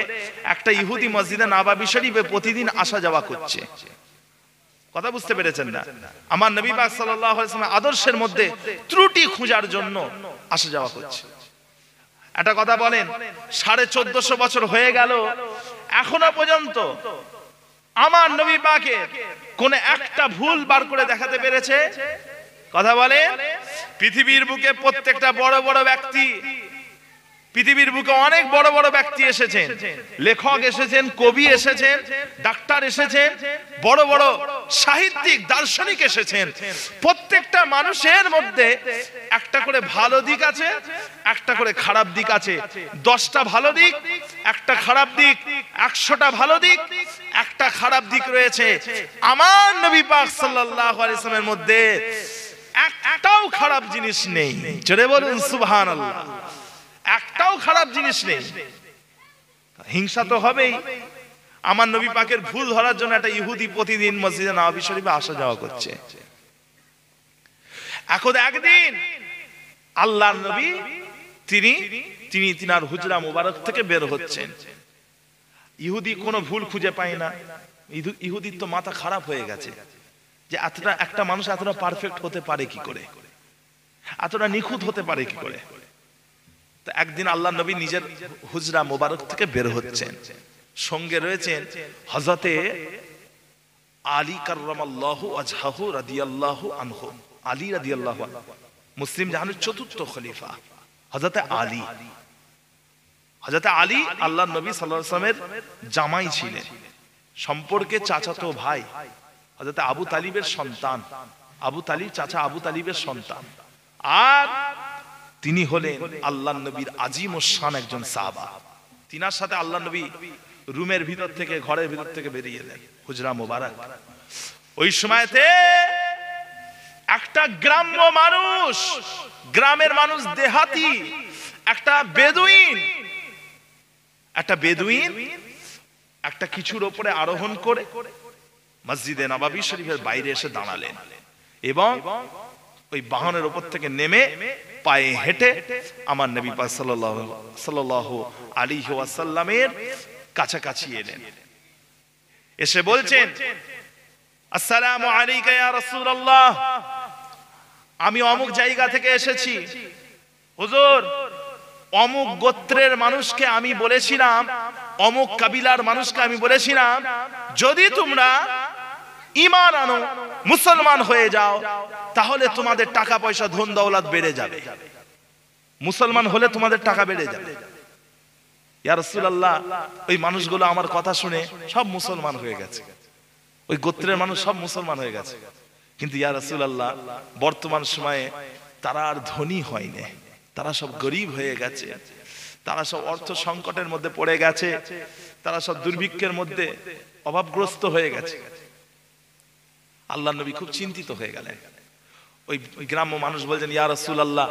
একটা ইহুদি মসজিদে নববী শরীফে প্রতিদিন আসা যাওয়া করছে। কথা বুঝতে পেরেছেন না? আমার নবী পাক সাল্লাল্লাহু আলাইহি ওয়াসাল্লাম আদর্শের মধ্যে ত্রুটি খোঁজার জন্য আসা যাওয়া করছে। একটা কথা বলেন, 1450 বছর হয়ে গেল, এখনো পর্যন্ত আমার নবী পাকের কোন একটা ভুল বার করে দেখাতে পেরেছে? কথা বলেন। পৃথিবীর বুকে প্রত্যেকটা বড় বড় ব্যক্তি, পৃথিবীর বুকে অনেক বড় বড় ব্যক্তি এসেছেন, লেখক এসেছেন, কবি এসেছেন, ডাক্তার এসেছেন, বড় বড় সাহিত্যিক দার্শনিক এসেছেন। প্রত্যেকটা মানুষের মধ্যে একটা করে ভালো দিক আছে, একটা করে খারাপ দিক আছে। 10টা ভালো দিক, একটা খারাপ দিক, 100টা ভালো দিক, একটা খারাপ দিক রয়েছে। আমার নবী পাক সাল্লাল্লাহু আলাইহি ওয়াসাল্লামের মধ্যে একটাও খারাপ জিনিস নেই। জোরে বলুন সুবহানাল্লাহ। একটাও খারাপ জিনিস নেই। হিংসা তো হবেই। আমার নবী পাকের ভুল ধরার জন্য একটা ইহুদি প্রতিদিন মসজিদে নববী শরীফে আসা যাওয়া করছে। এখন একদিন আল্লাহর নবী তিনি তিনার হুজরা মুবারক থেকে বের হচ্ছেন। ইহুদি কোনো ভুল খুঁজে পায় না। ইহুদির তো মাথা খারাপ হয়ে গেছে, যে এতটা একটা মানুষ এতটা পারফেক্ট হতে পারে কি করে, এতটা নিখুঁত হতে পারে কি করে। তো একদিন আল্লাহ নবী নিজের হুজরা মুবারক থেকে বের হচ্ছেন, সঙ্গে রয়েছেন হযরতে আলী কাররামাল্লাহু ওয়াজহাহু রাদিয়াল্লাহু আনহু। আলী রাদিয়াল্লাহু আনহু মুসলিম জাহানের 4র্থ খলিফা হযরতে আলী। হযরতে আলী আল্লাহর নবী সাল্লাল্লাহু আলাইহি ওয়াসাল্লামের জামাই ছিলেন, সম্পর্কে চাচাতো ভাই, হযরতে আবু তালিবের সন্তান। আবু তালিব চাচা আবু তালিবের সন্তান। আর তিনি হলেন আল্লাহর নবীর আজিম ও শান একজন সাহাবা। তিনার সাথে আল্লাহর নবী রুমের ভিতর থেকে, ঘরের ভিতর থেকে বেরিয়ে এলেন হুজরা মুবারক। ওই সময়তে একটা গ্রাম্য মানুষ, গ্রামের মানুষ, দেহাতি একটা বেদুইন একটা কিছুর উপরে আরোহণ করে মসজিদে নববী শরীফের বাইরে এসে দাঁড়ালেন, এবং ওই বাহনের উপর থেকে নেমে পায়ে হেঁটে আমার নবী পাক সাল্লাল্লাহু আলাইহি ওয়াসাল্লামের কাছাকাছি এলেন। এসে বলছেন, আসসালামু আলাইকা ইয়া রাসূলুল্লাহ, আমি অমুক জায়গা থেকে এসেছি হুজুর। অমুক গোত্রের মানুষকে আমি বলেছিলাম, অমুক কাবিলার মানুষকে আমি বলেছিলাম, যদি তোমরা ঈমান আনো, মুসলমান হয়ে যাও, তাহলে তোমাদের টাকা পয়সা ধন দৌলত বেড়ে যাবে। মুসলমান হলে তোমাদের টাকা বেড়ে যাবে। ইয়া রাসূলুল্লাহ, ওই মানুষগুলো আমার কথা শুনে সব মুসলমান হয়ে গেছে, ওই গোত্রের মানুষ সব মুসলমান হয়ে গেছে, কিন্তু ইয়া রাসূলুল্লাহ বর্তমান সময়ে তারা আর ধনী হয়নি, তারা সব গরিব হয়ে গেছে, তারা সব অর্থ সংকটের মধ্যে পড়ে গেছে, তারা সব দুর্ভিক্ষের মধ্যে অভাবগ্রস্ত হয়ে গেছে। আল্লাহর নবী খুব চিন্তিত হয়ে গেলেন। ওই গ্রাম্য মানুষ বলছেন, ইয়া রাসূলুল্লাহ,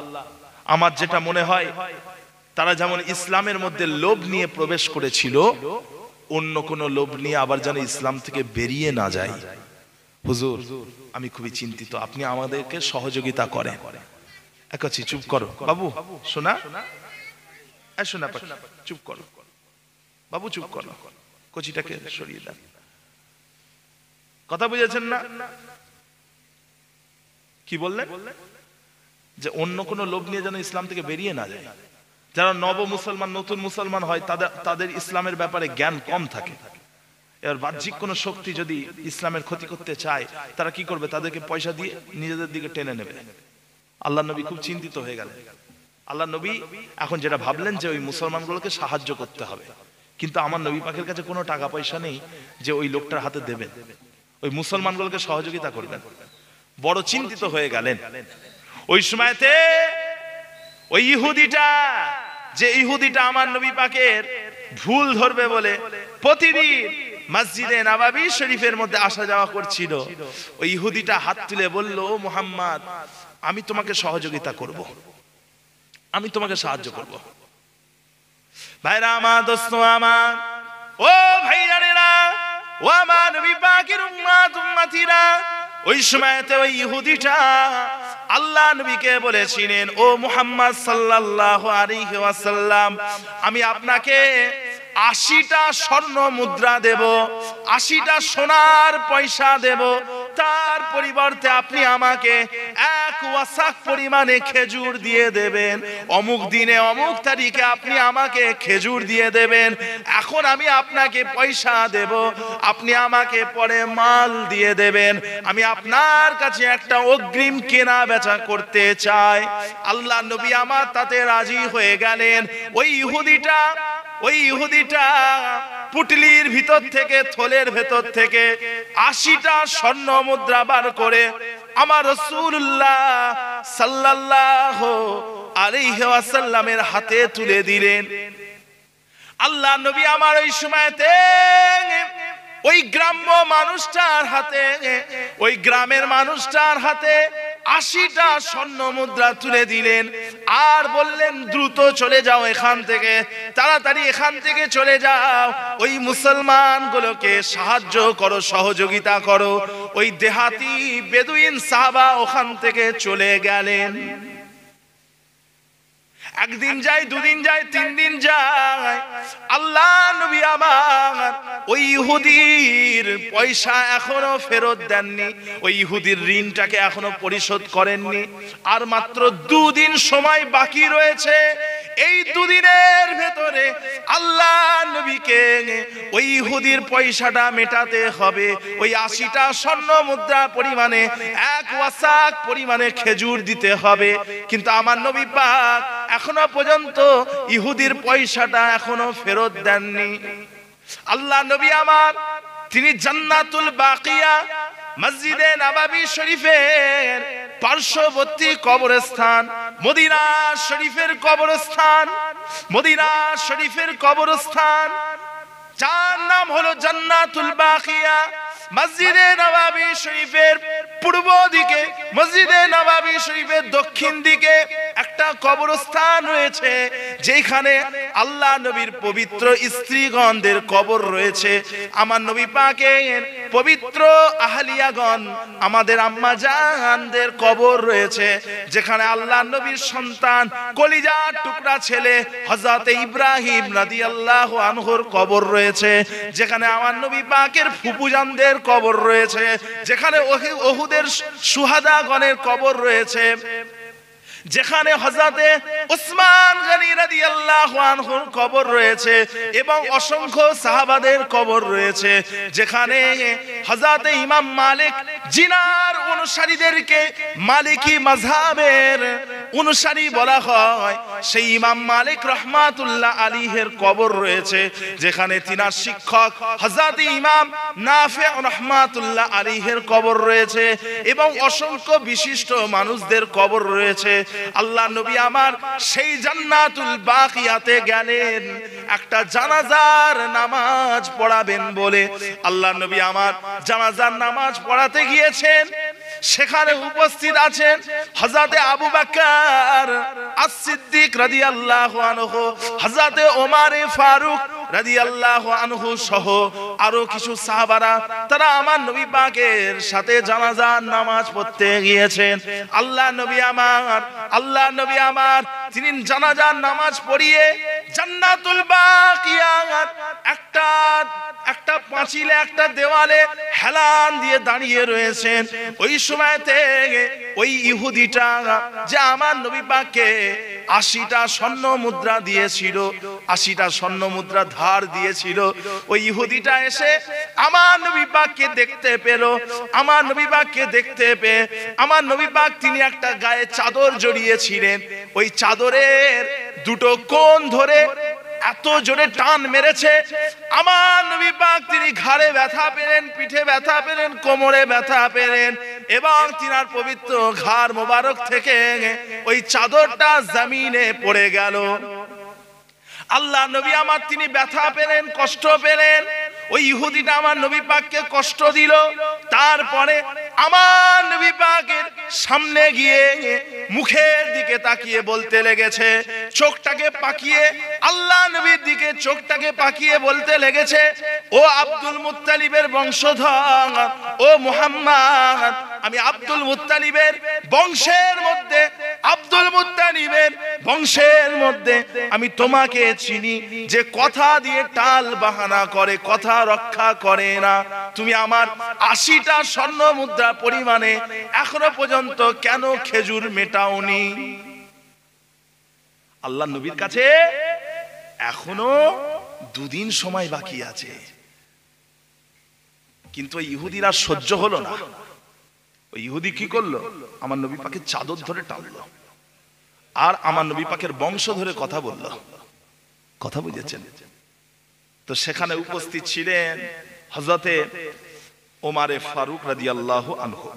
আমার যেটা মনে হয় তারা যেমন ইসলামের মধ্যে লোভ নিয়ে প্রবেশ করেছিল, অন্য কোন লোভ নিয়ে আবার যেন ইসলাম থেকে বেরিয়ে না যায়। হুজুর, আমি খুবই চিন্তিত, আপনি আমাদেরকে সহযোগিতা করেন। একচ্ছি, চুপ করো বাবু, শোনা শোনা পাখি, চুপ করো বাবু, চুপ করো, কচিটাকে সরিয়ে দেন। কথা বুঝেছেন না? কি বললেন? যে অন্য কোন লোভ নিয়ে যেন ইসলাম থেকে বেরিয়ে না যায়। যারা নব মুসলমান, নতুন মুসলমান হয়, তাদের ইসলামের ব্যাপারে জ্ঞান কম থাকে। এর বাহ্যিক কোন শক্তি যদি ইসলামের ক্ষতি করতে চায়, তারা কি করবে? তাদেরকে পয়সা দিয়ে নিজেদের দিকে টেনে নেবে। আল্লাহ নবী খুব চিন্তিত হয়ে গেলেন। আল্লাহ নবী এখন যেটা ভাবলেন যে ওই মুসলমানগুলোকে সাহায্য করতে হবে, কিন্তু আমার নবী পাকের কাছে কোনো টাকা পয়সা নেই যে ওই লোকটার হাতে দেবেন, ওই মুসলমানগুলোকে সহযোগিতা করবেন। বড় চিন্তিত হয়ে গেলেন। ওই সময়তে ওই ইহুদিটা, যে ইহুদিটা আমার নবী পাকের ভুল ধরবে বলে প্রতিদিন মসজিদে নববী শরীফের মধ্যে আসা যাওয়া করছিল, ওই ইহুদিটা হাত তুলে বলল, ও মুহাম্মদ, আমি তোমাকে সহযোগিতা করব, আমি তোমাকে সাহায্য করব। ভাইরা আমার, দোস্ত আমার, ও ভাইয়ারেরা, ও আমার নবী পাকের উম্মত উম্মতিরা, ওই সময়তে ওই ইহুদিটা আল্লাহ নবীকে বলেছিলেন, ও মুহাম্মদ সাল্লাল্লাহু আলাইহি ওয়াসাল্লাম, আমি আপনাকে 80টা স্বর্ণ মুদ্রা দেব, 80টা সোনার পয়সা দেব, তার পরিবর্তে আপনি আমাকে 1 ওয়াসাক পরিমাণে খেজুর দিয়ে দেবেন। অমুক দিনে অমুক তারিখে আপনি আমাকে খেজুর দিয়ে দেবেন। এখন আমি আপনাকে পয়সা দেব, আপনি আমাকে পরে মাল দিয়ে দেবেন। আমি আপনার কাছে একটা অগ্রিম কেনা বেচা করতে চাই। আল্লাহ নবী আমার তাতে রাজি হয়ে গেলেন। ওই ইহুদিটা পুটলির ভিতর থেকে, থলের ভেতর থেকে 80টা স্বর্ণ মুদ্রা বার করে আমার রাসূলুল্লাহ সাল্লাল্লাহু আলাইহি ওয়াসাল্লামের হাতে তুলে দিলেন। আল্লাহ নবী আমার ওই সময়তে ওই গ্রাম্য মানুষটার হাতে, ওই গ্রামের মানুষটার হাতে 80টা স্বর্ণ মুদ্রা তুলে দিলেন, আর বললেন, দ্রুত চলে যাও এখান থেকে, তাড়াতাড়ি এখান থেকে চলে যাও, ওই মুসলমানগুলোকে সাহায্য করো, সহযোগিতা করো। ওই দেহাতি বেদুইন সাহাবা ওখান থেকে চলে গেলেন। একদিন যায়, দুদিন যায়, 3 দিন যায়, আল্লাহ নবী আমার ওই ইহুদির পয়সা এখনো ফেরত দেননি, ওই ইহুদির ঋণটাকে এখনো পরিশোধ করেননি। আর মাত্র 2 দিন সময় বাকি রয়েছে। এই 2 দিনের ভেতরে আল্লাহ নবীকে ওই ইহুদির পয়সাটা মেটাতে হবে। ওই 80টা স্বর্ণ মুদ্রা পরিমাণে 1 ওয়াসাক পরিমাণে খেজুর দিতে হবে। কিন্তু আমার নবী পাক এখনো পর্যন্ত ইহুদির পয়সাটা এখনো ফেরত দেননি। আল্লাহ নবী আমার, তিনি জান্নাতুল বাকিয়া মসজিদে নববী শরীফের পার্শ্ববর্তী কবরস্থান, মদিনা শরীফের কবরস্থান, মদিনা শরীফের কবরস্থান, যার নাম হলো জান্নাতুল বাকিয়া, মসজিদে নববী শরীফের পূর্ব দিকে, মসজিদে নববী শরীফের দক্ষিণ দিকে একটা কবরস্থান রয়েছে, যেখানে আল্লাহ নবীর পবিত্র স্ত্রীগণদের কবর রয়েছে। আমার নবী পাকের পবিত্র আহলিয়াগণ, আমাদের আম্মা জানদের কবর রয়েছে, যেখানে আল্লাহ নবীর সন্তান, কলিজার টুকরা ছেলে হযরত ইব্রাহিম রাদিয়াল্লাহু আনহুর কবর রয়েছে, যেখানে আমার নবী পাকের ফুফুজানদের কবর রয়েছে, যেখানে উহুদের শুহাদাগণের কবর রয়েছে, যেখানে হযরতে উসমান গনি রাদিয়াল্লাহু আনহুর কবর রয়েছে এবং অসংখ্য সাহাবাদের কবর রয়েছে, যেখানে হযরতে ইমাম মালিক জিনার অনুসারীদেরকে মালিকি মাযহাবের অনুসারী বলা হয়। সেই ইমাম মালিক রহমাতুল্লাহ আলাইহির কবর রয়েছে, যেখানে তিনার শিক্ষক হযরত ইমাম নাফি রহমাতুল্লাহ আলাইহির কবর রয়েছে, এবং অসংখ্য বিশিষ্ট মানুষদের কবর রয়েছে। আল্লাহ নবী আমার সেই জান্নাতুল বাকিয়াতে গেলেন একটা জানাজার নামাজ পড়াবেন বলে। আল্লাহ নবী আমার জানাজার নামাজ পড়াতে গিয়েছেন, সেখানে উপস্থিত আছেন হযরত আবু বকর as-সিদ্দিক রাদিয়াল্লাহু আনহু, হযরত ওমর ফারুক রাদিয়াল্লাহু আনহু সহ আরো কিছু সাহাবারা, তারা আমার নবী পাকের সাথে জানাজার নামাজ পড়তে গিয়েছেন। আল্লাহ নবী আমার তিনি জানাজার নামাজ পড়িয়ে জান্নাতুল বাকিয়াত একটা পাঁচিলে, একটা দেওয়ালে হেলান দিয়ে দাঁড়িয়ে রয়েছেন। ওই সময়তে ওই ইহুদিটা যে আমার নবী পাককে 80টা স্বর্ণ মুদ্রা দিয়েছিল, 80টা স্বর্ণ মুদ্রা ধার দিয়েছিল, ওই ইহুদিটা এসে আমার নবী পাককে দেখতে পেল। আমার নবী পাককে দেখতে পেয়ে আমার নবী পাক তিনি একটা গায়ে চাদর জড়িয়েছিলেন, ওই চাদরের দুটো কোণ ধরে এত জোরে টান মেরেছে, আমার নবী পাক তিনি ঘাড়ে ব্যথা পেলেন, পিঠে ব্যথা পেলেন, কোমরে ব্যথা পেলেন, এবং তিনার পবিত্র ঘাড় মোবারক থেকে ওই চাদরটা জমিনে পড়ে গেল। আল্লাহ নবী আমার তিনি ব্যথা পেলেন, কষ্ট পেলেন। ওই ইহুদিটা আমার নবী পাককে কষ্ট দিল। তারপরে আমার নবী পাকের সামনে গিয়ে মুখের দিকে তাকিয়ে বলতে লেগেছে, চোখটাকে পাকিয়ে আল্লাহ নবীর দিকে চোখটাকে পাকিয়ে বলতে লেগেছে, ও আব্দুল মুত্তালিবের বংশধর, ও মুহাম্মদ, আমি আব্দুল মুত্তালিবের বংশের মধ্যে, আব্দুল মুত্তালিবের বংশের মধ্যে আমি তোমাকে চিনি, যে কথা দিয়ে টাল বাহানা করে, কথা রক্ষা করে না। তুমি আমার 80টা স্বর্ণ মুদ্রা পরিমাণে এখনো পর্যন্ত কেন খেজুর মেটাওনি? আল্লাহ নবীর কাছে এখনো 2 দিন সময় বাকি আছে, কিন্তু ওই ইহুদিরা সহ্য হলো না। ওই ইহুদি কি করলো? আমার নবী পাকের চাদর ধরে টানলো, আর আমার নবী পাকের বংশ ধরে কথা বলল। কথা বুঝেছেন তো? সেখানে উপস্থিত ছিলেন হযরতে ওমর ফারুক রাদিয়াল্লাহু আনহু,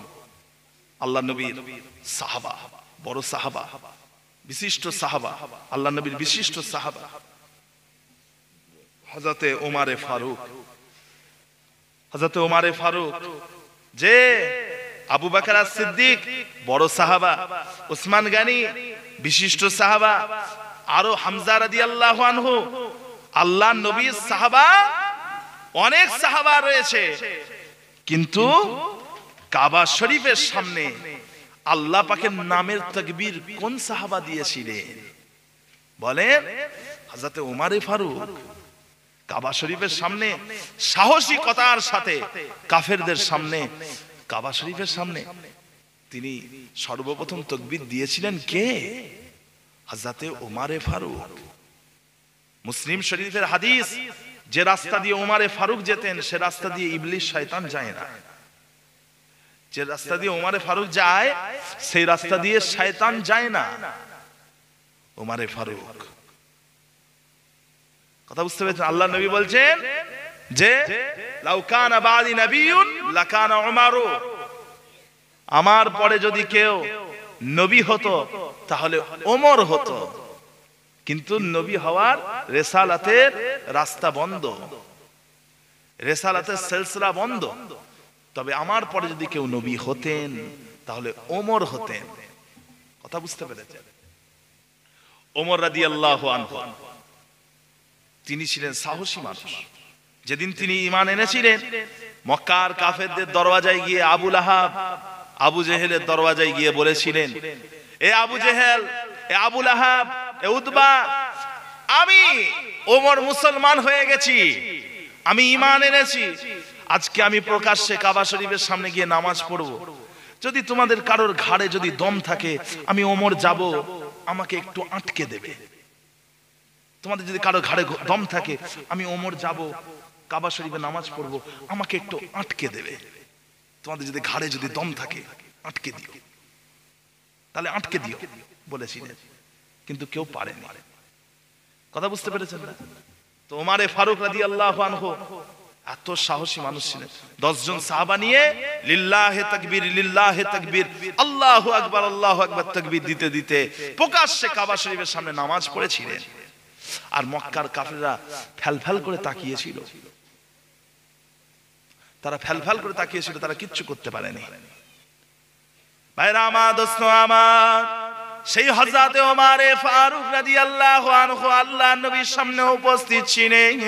আল্লাহ নবীর সাহাবা, বড় সাহাবা, বিশিষ্ট সাহাবা, আল্লাহ নবীর বিশিষ্ট সাহাবা হযরতে ওমর ফারুক, যে আবু বকর as-সিদ্দিক বড় সাহাবা, উসমান গনি বিশিষ্ট সাহাবা, আরো হামজা রাদিয়াল্লাহু আনহু, আল্লাহ নবীর সাহাবা অনেক সাহাবা রয়েছে, কিন্তু কাবা শরীফের সামনে আল্লাহ পাকের নামের তাকবীর কোন সাহাবা দিয়েছিলেন? বলেন, হযরত ওমর ফারুক কাবা শরীফের সামনে সাহসিকতার সাথে কাফেরদের সামনে, কাবা শরীফের সামনে তিনি সর্বপ্রথম তাকবীর দিয়েছিলেন কে? হযরত ওমর ফারুক। মুসলিম শরীফের হাদিস, যে রাস্তা দিয়ে ওমর ফারুক যেতেন সে রাস্তা দিয়ে ইবলিস শয়তান যায় না। যে রাস্তা দিয়ে ওমর ফারুক যায় সেই রাস্তা দিয়ে শয়তান যায় না। ওমর ফারুক, কথা বুঝতে পেরেছেন? আল্লাহ নবী বলছেন যে লাউ কানা বাদি নবিয়্যুন লাকানা উমারু, আমার পরে যদি কেউ নবী হতো তাহলে ওমর হতো, কিন্তু নবী হওয়ার রিসালাতের রাস্তা বন্ধ, রিসালাতের সিলসিলা বন্ধ। তবে আমার পরে যদি কেউ নবী হতেন তাহলে ওমর হতেন। কথা বুঝতে পেরেছেন? ওমর রাদিয়াল্লাহু আনহু তিনি ছিলেন সাহসী মানুষ। যেদিন তিনি ঈমান এনেছিলেন, মক্কার কাফেরদের দরওয়াজায় গিয়ে আবু লাহাব, আবু জেহেলের দরওয়াজায় গিয়ে বলেছিলেন, এ আবু জেহেল, এ আবু লাহাব, এ উতবা, আমি ওমর মুসলমান হয়ে গেছি, আমি ঈমান এনেছি, আজকে আমি প্রকাশ্যে কাবা শরীফের সামনে গিয়ে নামাজ পড়ব। যদি তোমাদের কারোর ঘাড়ে যদি দম থাকে, আমি ওমর যাব, আমাকে একটু আটকে দেবে। তোমাদের যদি কারো ঘাড়ে দম থাকে, আমি ওমর যাব, কাবা শরীফে নামাজ পড়ব, আমাকে একটু আটকে দেবে। তোমাদের যদি ঘাড়ে যদি দম থাকে আটকে দিও, তাহলে আটকে দিও বলেছিলেন, কিন্তু কেউ পারেনি। কথা বুঝতে পেরেছেন না? তো ওমরে ফারুক রাদিয়াল্লাহু আনহু এত সাহসী মানুষ ছিলেন। 10 জন সাহাবা নিয়ে লিল্লাহে তাকবীর, লিল্লাহে তাকবীর, আল্লাহু আকবার, আল্লাহু আকবার তাকবীর দিতে দিতে প্রকাশ্যে কাবা শরীফের সামনে নামাজ পড়েছিলেন। আর মক্কার কাফেররা ফ্যালফ্যাল করে তাকিয়েছিল, তারা ফ্যালফ্যাল করে তাকিয়েছিল, তারা কিচ্ছু করতে পারেনি। ভাইরা আমার, দোস্ত আমার, সেই হযরতে ওমরে ফারুক রাদিয়াল্লাহু আনহু আল্লাহর নবীর সামনে উপস্থিত ছিলেন।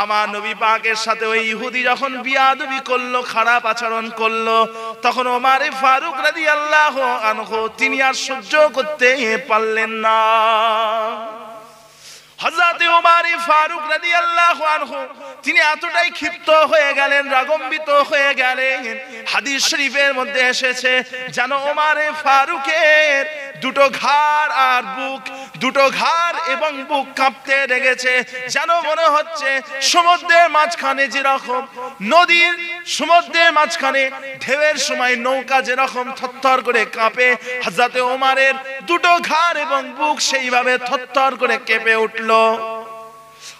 আমার নবী পাকের সাথে ওই ইহুদি যখন বিয়াদবি করলো, খারাপ আচরণ করলো, তখন ওমরে ফারুক রাদিয়াল্লাহু আনহু তিনি আর সহ্য করতে পারলেন না। হযরতে ওমরে ফারুক রাদিয়াল্লাহু আনহু তিনি এতটাই ক্ষিপ্ত হয়ে গেলেন, রাগম্বিত হয়ে গেলেন। হাদিস শরীফের মধ্যে এসেছে যেন ওমরে ফারুকের দুটো ঘাড় আর বুক, দুটো ঘাড় এবং বুক কাঁপতে লেগেছে, যেন মনে হচ্ছে সমুদ্রের মাঝখানে যেরকম নদীর সমুদ্রের মাঝখানে ঢেউয়ের সময় নৌকা যেরকম থরথর করে কাঁপে, হযরতে ওমরের দুটো ঘাড় এবং বুক সেইভাবে থরথর করে কেঁপে উঠল।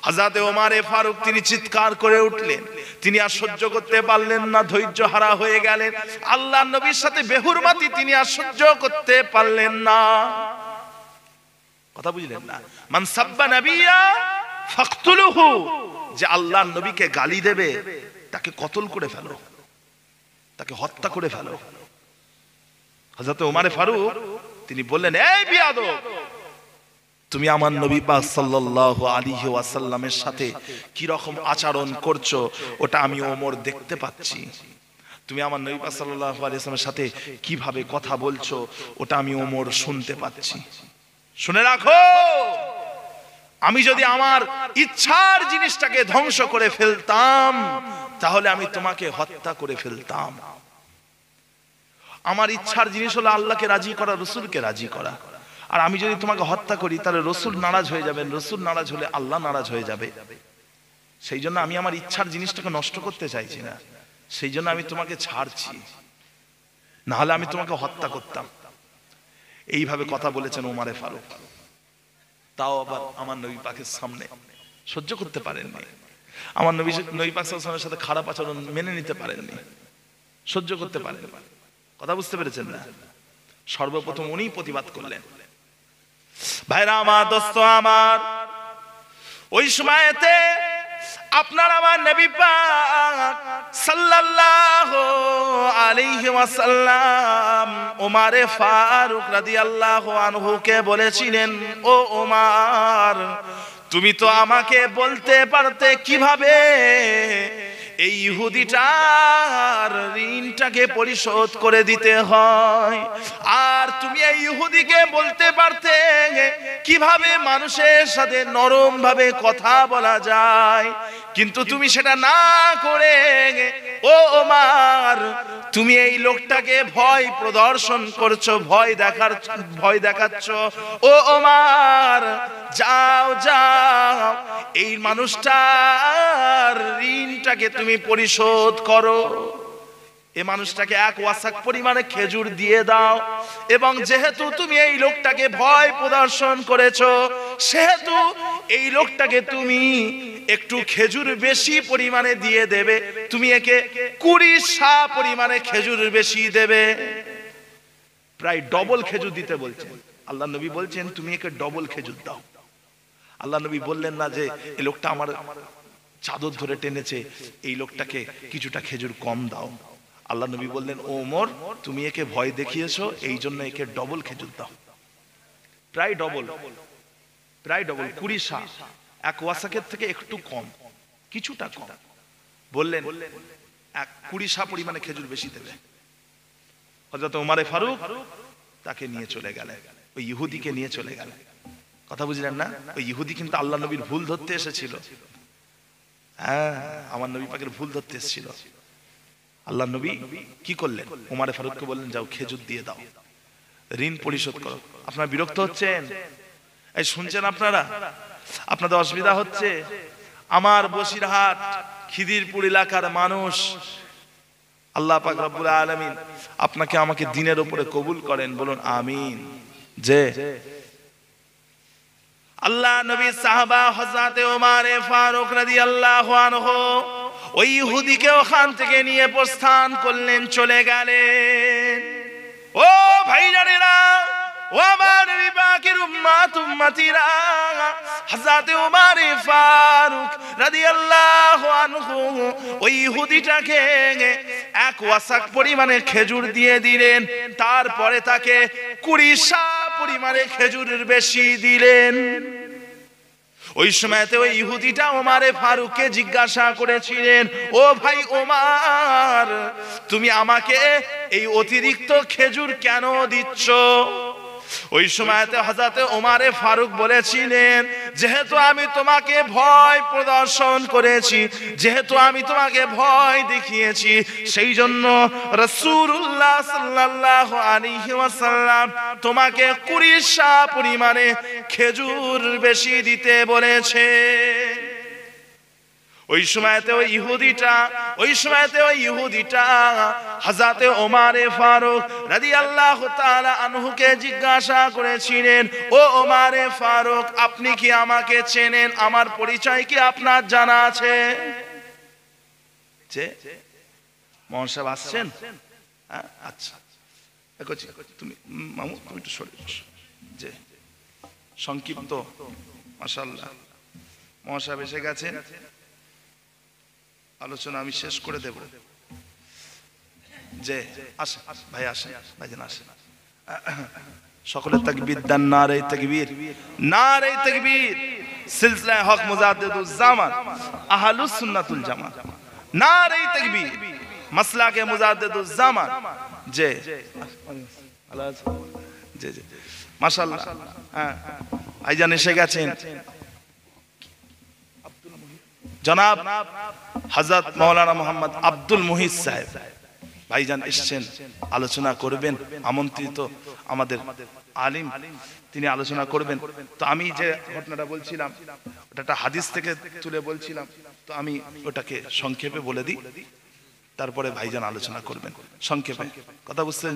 হযরতে ওমরে ফারুক তিনি চিৎকার করে উঠলেন, তিনি আর সহ্য করতে পারলেন না, ধৈর্য হারা হয়ে গেলেন। আল্লাহর নবীর সাথে বেহুরমাতি তিনি আর সহ্য করতে পারলেন না। কথা বুঝলেন না? মান সাব্বা নাবিয়্যা ফাকতুলুহু, যে আল্লাহর নবীকে গালি দেবে তাকে কতল করে ফেলো, তাকে হত্যা করে ফেলো। হযরতে ওমরে ফারুক তিনি বললেন, এই বিয়াদব, তুমি আমার নবী পাক সাল্লাল্লাহু আলাইহি ওয়াসাল্লামের সাথে কি রকম আচরণ করছো ওটা আমি ওমর দেখতে পাচ্ছি। তুমি আমার নবী পাক সাল্লাল্লাহু আলাইহি ওয়াসাল্লামের সাথে কিভাবে কথা বলছো ওটা আমি ওমর শুনতে পাচ্ছি। শুনে রাখো, আমি যদি আমার ইচ্ছার জিনিসটাকে ধ্বংস করে ফেলতাম তাহলে আমি তোমাকে হত্যা করে ফেলতাম। আমার ইচ্ছার জিনিস হলো আল্লাহকে রাজি করা, রাসূলকে রাজি করা। আর আমি যদি তোমাকে হত্যা করি তাহলে রাসূল নারাজ হয়ে যাবেন, রাসূল নারাজ হলে আল্লাহ নারাজ হয়ে যাবে। সেই জন্য আমি আমার ইচ্ছার জিনিসটাকে নষ্ট করতে চাইছি না, সেই জন্য আমি তোমাকে ছাড়ছি, না হলে আমি তোমাকে হত্যা করতাম। এইভাবে কথা বলেছেন ওমরে ফারুক, তাও আবার আমার নবী পাকের সামনে। সহ্য করতে পারেননি, আমার নবী পাক সাল্লাল্লাহু আলাইহি ওয়াসাল্লামের সাথে খারাপ আচরণ মেনে নিতে পারেননি, সহ্য করতে পারেন। কথা বুঝতে পেরেছেন না? সর্বপ্রথম উনি প্রতিবাদ করলেন। ভাইরা আমার, দোস্ত আমার, ওই সময়তে আপনার আমার নবী পাক সাল্লাল্লাহু আলাইহি ওয়াসাল্লাম ওমরে ফারুক রাদিয়াল্লাহু আনহুকে বলেছিলেন, ও ওমর, তুমি তো আমাকে বলতে পারতে কিভাবে এই ইহুদিটার ঋণটাকে পরিশোধ করে দিতে হয়, আর তুমি এই ইহুদিকে বলতে পারতে কিভাবে মানুষের সাথে নরম ভাবে কথা বলা যায়, কিন্তু তুমি সেটা না করে ও ওমর তুমি এই লোকটাকে ভয় প্রদর্শন করছো, ভয় দেখাচ্ছ। ও ওমর, যাও যাও, এই মানুষটার ঋণটাকে তুমি পরিশোধ করো, এই মানুষটাকে 1 ওয়াসাক পরিমাণে খেজুর দিয়ে দাও, এবং যেহেতু তুমি এই লোকটাকে ভয় প্রদর্শন করেছো সেহেতু এই লোকটাকে তুমি একটু খেজুর বেশি পরিমাণে দিয়ে দেবে, তুমি একে 20 সা পরিমাণে খেজুর বেশি দেবে, প্রায় ডবল খেজুর দিতে বলছেন। আল্লাহ নবী বলছেন তুমি একে ডবল খেজুর দাও। আল্লাহ নবী বললেন না যে এই লোকটা আমার চাদর ধরে টেনেছে, এই লোকটাকে কিছুটা খেজুর কম দাও। আল্লাহ নবী বললেন, ও ওমর, তুমি একে ভয় দেখিয়েছো, এই জন্য একে ডবল খেজুর দাও, প্রায় ডবল 20 সা, 1 ওয়াসাকের থেকে একটু কম, কিছুটা কম। বললেন 20 সা পরিমাণে খেজুর বেশি দেবে। হযরত ওমরে ফারুক তাকে নিয়ে চলে গেলেন, ওই ইহুদিকে নিয়ে চলে গেলেন। কথা বুঝলেন না? ওই ইহুদি কিন্তু আল্লাহ নবীর ভুল ধরতে এসেছিল। হ্যাঁ, আমার নবী পাকের ভুল ধরতে এসেছিল। আল্লাহ নবী কি করলেন? ওমরে ফারুককে বললেন, যাও খেজুর দিয়ে দাও, ঋণ পরিশোধ করো। আপনারা বিরক্ত হচ্ছেন? এই শুনছেন আপনারা? আপনাদের অসুবিধা হচ্ছে? আমার বসিরহাট খিদিরপুর এলাকার মানুষ আল্লাহ পাক রব্বুল আলামিন আপনাকে আমাকে দ্বীনের উপরে কবুল করেন, বলুন আমিন। যে আল্লাহ নবী সাহাবা হযরত ওমর ফারুক রাদিয়াল্লাহু আনহু ওই ইহুদিকে ওখান থেকে নিয়ে প্রস্থান করলেন, চলে গেলেন। ও ভাইজানেরা, ও আমার নবী পাকের উম্মত উম্মতিরা, হযরত ওমর ফারুক রাদিয়াল্লাহু আনহু ওই ইহুদিটাকে এক ওয়াসাক পরিমাণে খেজুর দিয়ে দিলেন, তারপরে তাকে 20 সা পরিমাণে খেজুরের বেশি দিলেন। ওই সময়তে ওই ইহুদিটা ওমর ফারুককে জিজ্ঞাসা করেছিলেন, ও ভাই ওমর, তুমি আমাকে এই অতিরিক্ত খেজুর কেন দিচ্ছ? ওই সময়তে হযরত ওমর ফারুক বলেছিলেন, যেহেতু আমি তোমাকে ভয় প্রদর্শন করেছি, যেহেতু আমি তোমাকে ভয় দেখিয়েছি, সেই জন্য রাসূলুল্লাহ সাল্লাল্লাহু আলাইহি ওয়াসাল্লাম তোমাকে 20 সা পরিমাণে খেজুর বেশি দিতে বলেছে। ওই সময়তে ওই ইহুদিটা হযরত ওমর ফারুক রাদিয়াল্লাহু তাআলা আনহুকে জিজ্ঞাসা করেছিলেন, ও ওমর ফারুক, আপনি কি আমাকে চেনেন? আমার পরিচয় কি আপনার জানা আছে? যে মোহন সাহেব আসছেন? আচ্ছা, তুমি মামু তুমি একটু সরে বসো। যে সংক্ষিপ্ত, মাশাআল্লাহ, মোহন সাহেব এসে গেছেন, আলোচনা আমি শেষ করে দেব। যে আসেন ভাই, আসেন ভাইজান, আসেন। সকলে তাকবীর দেন, নারে তাকবীর, নারে তাকবীর। সিলসিলা হক মুজাদ্দিদুজ জামান আহলুস সুন্নাতুল জামাত, নারে তাকবীর। মাসলাকে মুজাদ্দিদুজ জামান। যে জি জি মাশাআল্লাহ, হ্যাঁ ভাইজান এসে গেছেন। জনাব হযরত মাওলানা মোহাম্মদ আব্দুল মুহিত সাহেব ভাইজান এসেছেন, আলোচনা করবেন। আমন্ত্রিত আমাদের আলিম, তিনি আলোচনা করবেন। তো আমি যে ঘটনাটা বলছিলাম, ওটা একটা হাদিস থেকে তুলে বলছিলাম, তো আমি ওটাকে সংক্ষেপে বলে দিই, তারপরে ভাইজান আলোচনা করবেন। সংক্ষেপে কথা বুঝছেন?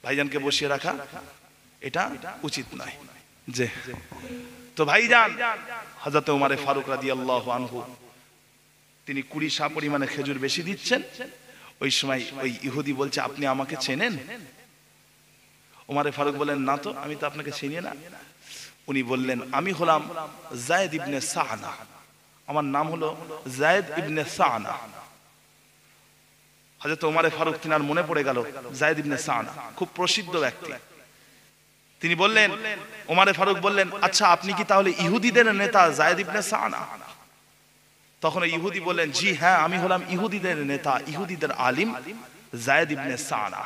ভাইজানকে বসিয়ে রাখা এটা উচিত নয়। যে তো ভাইজান হযরত ওমর ফারুক রাদিয়াল্লাহু আনহু তিনি 20 সা পরিমাণে খেজুর বেশি দিচ্ছেন। ওই সময় ওই ইহুদি বলছে, আপনি আমাকে চেনেন? ওমর ফারুক বলেন, না তো, আমি তো আপনাকে চিনি না। উনি বললেন, আমি হলাম যায়েদ ইবনে সানা, আমার নাম হলো যায়েদ ইবনে সানা। হযরত ওমর ফারুক তিনার মনে পড়ে গেল যায়েদ ইবনে সানা খুব প্রসিদ্ধ ব্যক্তি। তিনি বললেন, ওমর ফারুক বললেন, আচ্ছা আপনি কি তাহলে ইহুদিদের নেতা যায়েদ ইবনে সানা? তখন ইহুদি বললেন, জি হ্যাঁ, আমি হলাম ইহুদিদের নেতা, ইহুদিদের আলিম যায়েদ ইবনে সানা।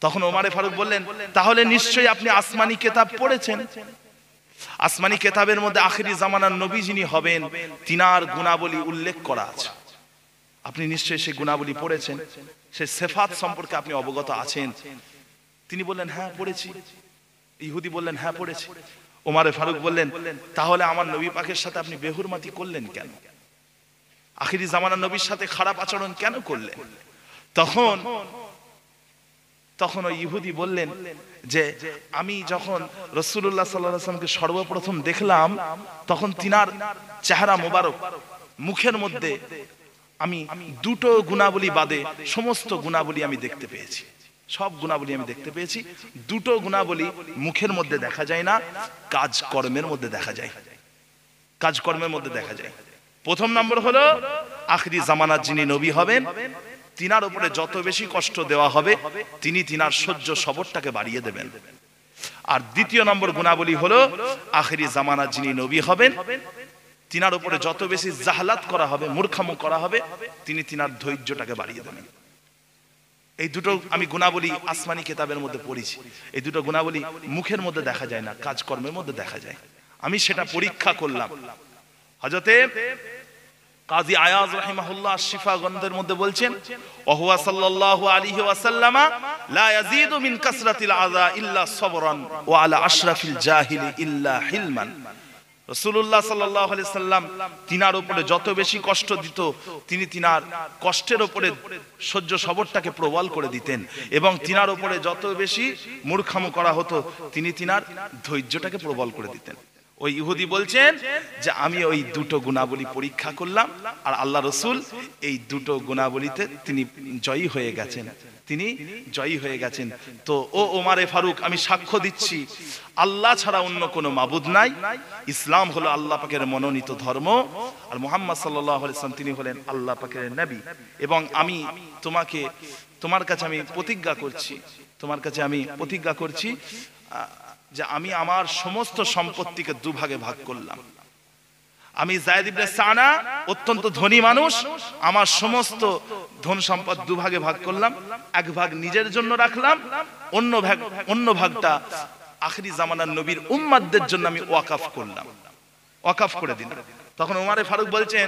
তখন ওমর ফারুক বললেন, তাহলে নিশ্চয়ই আপনি আসমানি কিতাব পড়েছেন। আসমানি কিতাবের মধ্যে আখিরি জামানার নবী যিনি হবেন, তিনার গুণাবলী উল্লেখ করা আছে। আপনি নিশ্চয়ই সেই গুণাবলী পড়েছেন, সেই সিফাত সম্পর্কে আপনি অবগত আছেন। তিনি বললেন, হ্যাঁ পড়েছি। ইহুদি বললেন, হ্যাঁ পড়েছি। ওমর ফারুক বললেন, তাহলে আমার নবী পাকের সাথে আপনি বেহুরমাতি করলেন কেন? আখিরি জামানার নবীর সাথে খারাপ আচরণ কেন করলেন? তখন ওই ইহুদি বললেন যে, আমি যখন রাসূলুল্লাহ সাল্লাল্লাহু আলাইহি ওয়াসাল্লামকে সর্বপ্রথম দেখলাম, তখন তিনার চেহারা মোবারক, মুখের মধ্যে আমি দুটো গুণাবলী বাদে সমস্ত গুণাবলী আমি দেখতে পেয়েছি। সব গুণাবলী আমি দেখতে পেয়েছি। দুটো গুণাবলী মুখের মধ্যে দেখা যায় না, কাজকর্মের মধ্যে দেখা যায়। কাজকর্মের মধ্যে দেখা যায়। প্রথম নম্বর হলো, আখিরি জামানার যিনি নবী হবেন, তিনার উপরে যত বেশি কষ্ট দেওয়া হবে, তিনি তিনার সহ্য সবরটাকে বাড়িয়ে দেবেন। আর দ্বিতীয় নম্বর গুণাবলী হলো, আখিরি জামানার যিনি নবী হবেন, তিনার উপরে যত বেশি জাহালাত করা হবে, মূর্খামো করা হবে, তিনি তিনার ধৈর্যটাকে বাড়িয়ে দেবেন। এই দুটো আমি গুণাবলী আসমানি কিতাবের মধ্যে পড়েছি। এই দুটো গুণাবলী মুখের মধ্যে দেখা যায় না, কাজকর্মের মধ্যে দেখা যায়। আমি সেটা পরীক্ষা করলাম। হযরতে কাজী আয়াজ রাহিমাহুল্লাহ শিফা গ্রন্থের মধ্যে বলছেন, ওয়া সাল্লাল্লাহু আলাইহি ওয়াসাল্লামা লা ইয়াজিদু মিন কাসরাতিল আযা ইল্লা সাবরান ওয়া আলা আশরাফিল জাহিলি ইল্লা হিলমান। রাসূলুল্লাহ সাল্লাল্লাহু আলাইহি সাল্লাম তিনার উপরে যত বেশি কষ্ট দিত, তিনি তিনার কষ্টের উপরে সহ্য সবরটাকে প্রবল করে দিতেন, এবং তিনার উপরে যত বেশি মূর্খামো করা হতো, তিনি তিনার ধৈর্যটাকে প্রবল করে দিতেন। ওই ইহুদি বলছেন যে আমি ওই দুটো গুণাবলী পরীক্ষা করলাম, আর আল্লাহ রসুল এই দুটো গুণাবলীতে তিনি জয়ী হয়ে গেছেন, তিনি জয়ী হয়ে গেছেন। তো ও ওমারে ফারুক, আমি সাক্ষ্য দিচ্ছি আল্লাহ ছাড়া অন্য কোনো মাবুদ নাই, ইসলাম হলো আল্লাহ পাকের মনোনীত ধর্ম, আর মুহাম্মদ সাল্লাল্লাহু আলাইহি ওয়াসাল্লাম তিনি হলেন আল্লাহ পাকের নবী। এবং আমি তোমার কাছে আমি প্রতিজ্ঞা করছি, তোমার কাছে আমি প্রতিজ্ঞা করছি যে আমি আমার সমস্ত সম্পত্তিকে দুভাগে ভাগ করলাম। আমি যায়েদ ইবনে সানা অত্যন্ত ধনী মানুষ, আমার সমস্ত ধন সম্পদ দুভাগে ভাগ করলাম, এক ভাগ নিজের জন্য রাখলাম, অন্য ভাগটা আখিরি জামানার নবীর উম্মাতদের জন্য আমি ওয়াকাফ করলাম, ওয়াকাফ করে দিলাম। তখন ওমরে ফারুক বলছেন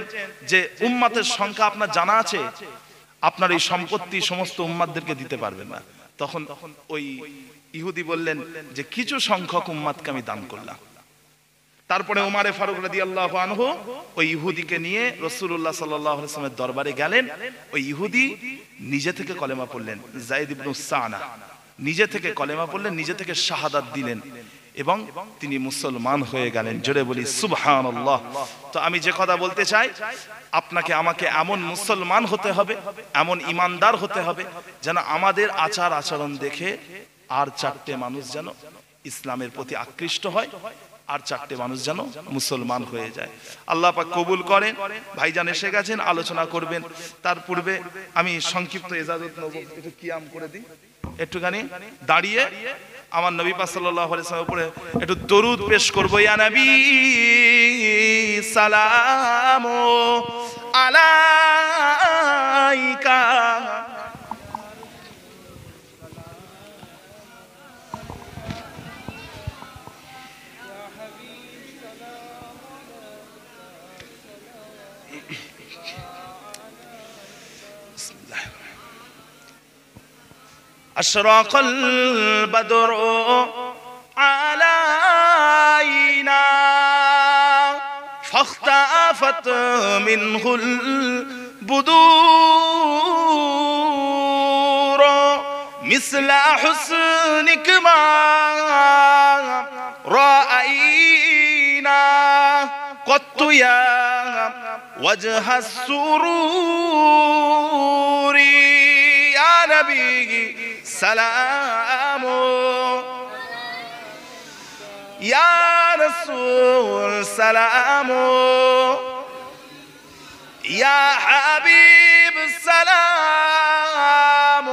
যে উম্মাতের সংখ্যা আপনার জানা আছে, আপনার এই সম্পত্তি সমস্ত উম্মাতদেরকে দিতে পারবেন না। তখন ওই ইহুদি বললেন যে কিছু সংখ্যক উম্মাতকে আমি দান করলাম। তারপরে ওমরে ফারুক রাদিয়াল্লাহু আনহু ওই ইহুদিকে নিয়ে রাসূলুল্লাহ সাল্লাল্লাহু আলাইহি ওয়াসাল্লামের দরবারে গেলেন। ওই ইহুদি নিজে থেকে কলেমা পড়লেন, যায়েদ ইবনে সানা নিজে থেকে কলেমা পড়লেন, নিজে থেকে শাহাদাত দিলেন এবং তিনি মুসলমান হয়ে গেলেন। জোরে বলি সুবহানাল্লাহ। তো আমি যে কথা বলতে চাই, আপনাকে আমাকে এমন মুসলমান হতে হবে, এমন ইমানদার হতে হবে যেন আমাদের আচার আচরণ দেখে আর চারটে মানুষ যেন ইসলামের প্রতি আকৃষ্ট হয়, আর চারটে মানুষ যেন মুসলমান হয়ে যায়। আল্লাহ পাক কবুল করেন। ভাইজান এসে গেছেন, আলোচনা করবেন। তার পূর্বে আমি সংক্ষিপ্ত ইজাজত নেব, একটু কিয়াম করে দিই, একটুখানি দাঁড়িয়ে আমার নবী পাক সাল্লাল্লাহু আলাইহি ওয়াসাল্লামের উপরে একটু দরুদ পেশ করব। ইয়া নবী সালামু আলাইকা أشرق البدر علينا فاختفت منه البدور مثل حسنك ما رأينا قط يا وجه السرور يا نبي سلام يا رسول سلام يا حبيب سلام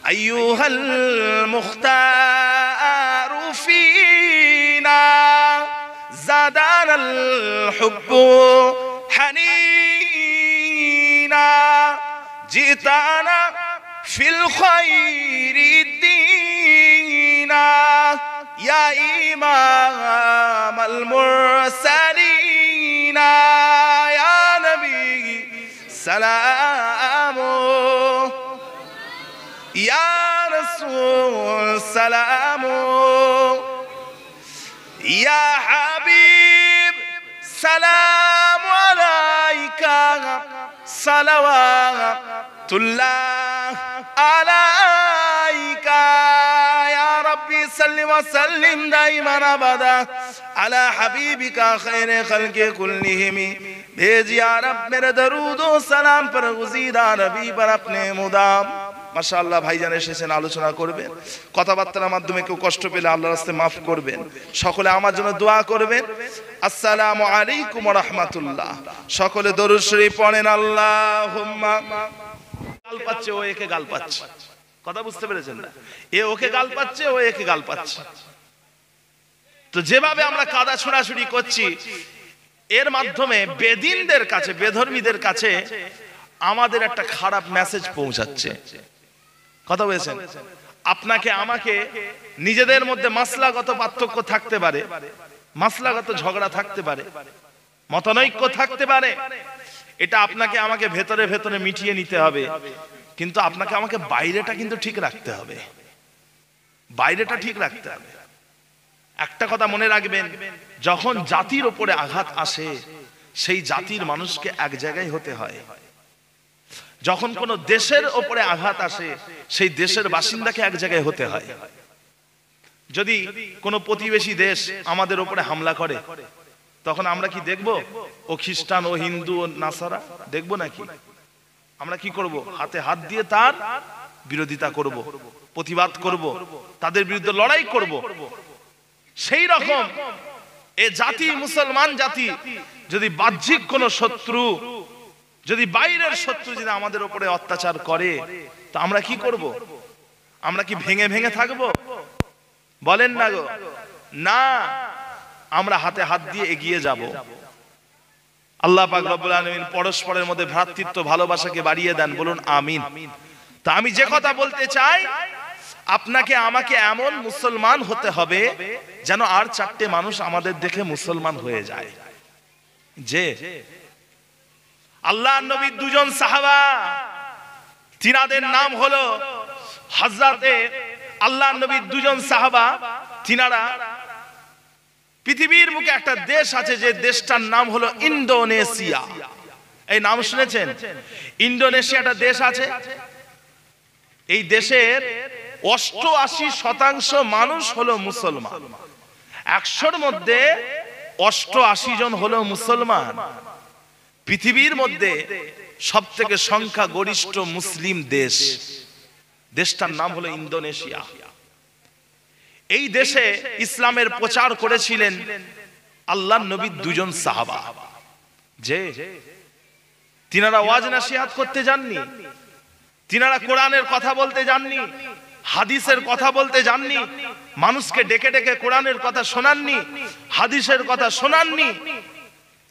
أيها المختار فينا زادنا الحب حنينا جئتنا في الخير دينا يا إمام المرسلين يا نبي سلام يا رسول سلام يا حبيب سلام عليك صلوات الله عليك يا ربي صل وسلم دائما ابدا على حبيبك خير خلق كلهم भेज या रब मेरे दरूद व सलाम पर गुज़ीदा नबी पर अपने मुदाम। মাশাআল্লাহ ভাইজান এসেছেন, আলোচনা করবেন। কথাবার্তার মাধ্যমে কেউ কষ্ট পেলে আল্লাহর রাস্তায় মাফ করবেন। সকলে আমার জন্য দোয়া করবেন। আসসালামু আলাইকুম ওয়া রাহমাতুল্লাহ। সকলে দরুদ শরীফ পড়েন। আল্লাহুম্মা গাল পাচ্ছে, ও একে গাল পাচ্ছে। কথা বুঝতে পেরেছেন না? এ ওকে গাল পাচ্ছে, ও একে গাল পাচ্ছে। তো যেভাবে আমরা কাদা ছোড়াছুড়ি করছি, এর মাধ্যমে বেদিনদের কাছে, বেধর্মীদের কাছে আমাদের একটা খারাপ মেসেজ পৌঁছাচ্ছে। কথা বলেছেন? আপনাকে আমাকে নিজেদের মধ্যে মাসলাগত পার্থক্য থাকতে পারে, মাসলাগত ঝগড়া থাকতে পারে, মতানৈক্য থাকতে পারে, এটা আপনাকে আমাকে ভেতরে ভেতরে মিটিয়ে নিতে হবে, কিন্তু আপনাকে আমাকে বাইরেটা কিন্তু ঠিক রাখতে হবে। বাইরেটা ঠিক রাখতে হবে। একটা কথা মনে রাখবেন, যখন জাতির ওপরে আঘাত আসে সেই জাতির মানুষকে এক জায়গায় হতে হয়। যখন কোনো দেশের ওপরে আঘাত আসে সেই দেশের বাসিন্দাকে এক জায়গায় হতে হয়। যদি কোনো প্রতিবেশী দেশ আমাদের ওপরে হামলা করে, তখন আমরা কি দেখব ও খ্রিস্টান, ও হিন্দু, ও নাসারা? দেখবো নাকি? আমরা কি করব? হাতে হাত দিয়ে তার বিরোধিতা করব, প্রতিবাদ করব, তাদের বিরুদ্ধে লড়াই করব। সেই রকম এ জাতি, মুসলমান জাতি, যদি বাহ্যিক কোন শত্রু, যদি বাইরের শত্রু যদি আমাদের উপরে অত্যাচার করে, তো আমরা কি করব? আমরা কি ভেঙে ভেঙে থাকবো? বলেন না গো? না, আমরা হাতে হাত দিয়ে এগিয়ে যাব। আল্লাহ পাক রব্বুল আলামিন পরস্পরের মধ্যে ভ্রাতৃত্ব ভালোবাসাকে বাড়িয়ে দেন, বলুন আমিন। তা আমি যে কথা বলতে চাই, আপনাকে আমাকে এমন মুসলমান হতে হবে যেন আর চারটে মানুষ আমাদের দেখে মুসলমান হয়ে যায়। যে আল্লাহর নবীর দুজন সাহাবা, তিনাদের নাম হলো হযরতে আল্লাহর নবীর দুজন সাহাবা, তিনারা পৃথিবীর বুকে একটা দেশ আছে যে দেশটার নাম হলো ইন্দোনেশিয়া। এই নাম শুনেছেন? ইন্দোনেশিয়াটা দেশ আছে। এই দেশের 88% মানুষ হলো মুসলমান। 100-র মধ্যে 88 জন হলো মুসলমান। পৃথিবীর মধ্যে সব থেকে সংখ্যা গরিষ্ঠ মুসলিম দেশ, দেশটার নাম হলো ইন্দোনেশিয়া। এই দেশে ইসলামের প্রচার করেছিলেন আল্লাহর নবীর দুজন সাহাবা। যে তিনারা ওয়াজ নসিহত করতে যাননি, তিনারা কোরআনের কথা বলতে যাননি, হাদিসের কথা বলতে যাননি, মানুষকে ডেকে ডেকে কোরআনের কথা শোনাননি, হাদিসের কথা শোনাননি।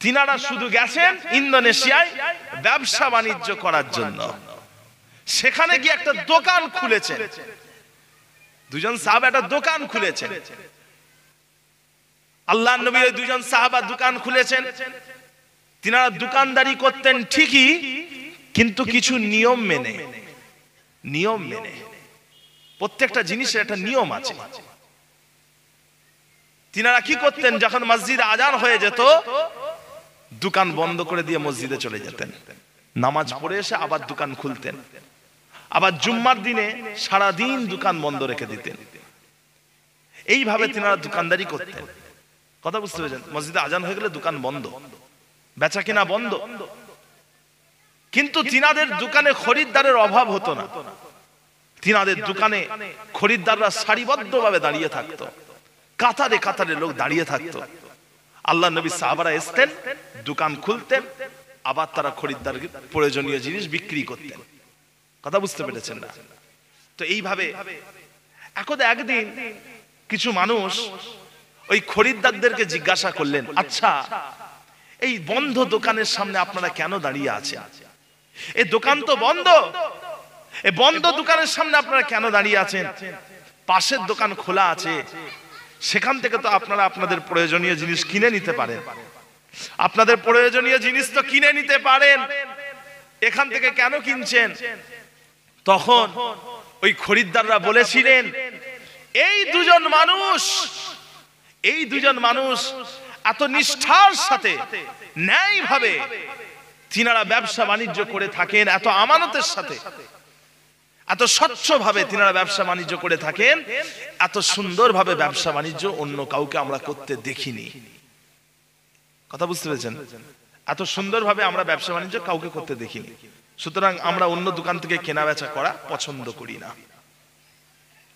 তিনারা শুধু গেছেন ইন্দোনেশিয়ায় ব্যবসা বাণিজ্য করার জন্য। সেখানে গিয়ে একটা দোকান খুলেছেন। দুজন সাহাবা একটা দোকান খুলেছেন। আল্লাহর নবী ওই দুজন সাহাবা দোকান খুলেছেন। তিনারা দোকানদারি করতেন ঠিকই, কিন্তু কিছু নিয়ম মেনে, নিয়ম মেনে। প্রত্যেকটা জিনিসের একটা নিয়ম আছে। তিনারা কি করতেন? যখন মসজিদে আজান হয়ে যেত, দোকান বন্ধ করে দিয়ে মসজিদে চলে যেতেন। নামাজ পড়ে এসে আবার দোকান খুলতেন। আবার জুম্মার দিনে সারা দিন দোকান বন্ধ রেখে দিতেন। এইভাবে তিনারা দোকানদারি করতেন। কথা বুঝতে পেরেছেন? মসজিদে আজান হয়ে গেলে দোকান বন্ধ, বেচা কিনা বন্ধ। কিন্তু তিনাদের দোকানে খরিদ্দারের অভাব হতো না। তিনাদের দোকানে খরিদ্দাররা সারিবদ্ধভাবে দাঁড়িয়ে থাকতো, কাতারে কাতারে লোক দাঁড়িয়ে থাকতো। আল্লাহ নবী সাহাবারা আসতেন, দোকান খুলতেন, আবার তারা খরিদ্দার প্রয়োজনীয় জিনিস বিক্রি করতেন। কথা বুঝতে পেরেছেন না? তো এইভাবে একদিন কিছু মানুষ ওই খরিদ্দারদেরকে জিজ্ঞাসা করলেন, আচ্ছা এই বন্ধ দোকানের সামনে আপনারা কেন দাঁড়িয়ে আছেন? এই দোকান তো বন্ধ, এই বন্ধ দোকানের সামনে আপনারা কেন দাঁড়িয়ে আছেন? পাশের দোকান খোলা আছে, সেখান থেকে তো আপনারা আপনাদের প্রয়োজনীয় জিনিস কিনে নিতে পারেন। আপনাদের প্রয়োজনীয় জিনিস তো কিনে নিতে পারেন, এখান থেকে কেন কিনছেন? তখন ওই খরিদ্দাররা বলেছিলেন, এই দুজন মানুষ এত নিষ্ঠার সাথে, ন্যায় ভাবে তিনারা ব্যবসা বাণিজ্য করে থাকেন, এত আমানতের সাথে, এত স্বচ্ছভাবে তিনারা ব্যবসা বাণিজ্য করে থাকেন, এত সুন্দরভাবে ব্যবসা বাণিজ্য অন্য কাউকে আমরা করতে দেখিনি। কথা বুঝতে পেরেছেন? এত সুন্দরভাবে আমরা ব্যবসা বাণিজ্য কাউকে করতে দেখিনি। সুতরাং আমরা অন্য দোকান থেকে কেনা বেচা করা পছন্দ করি না।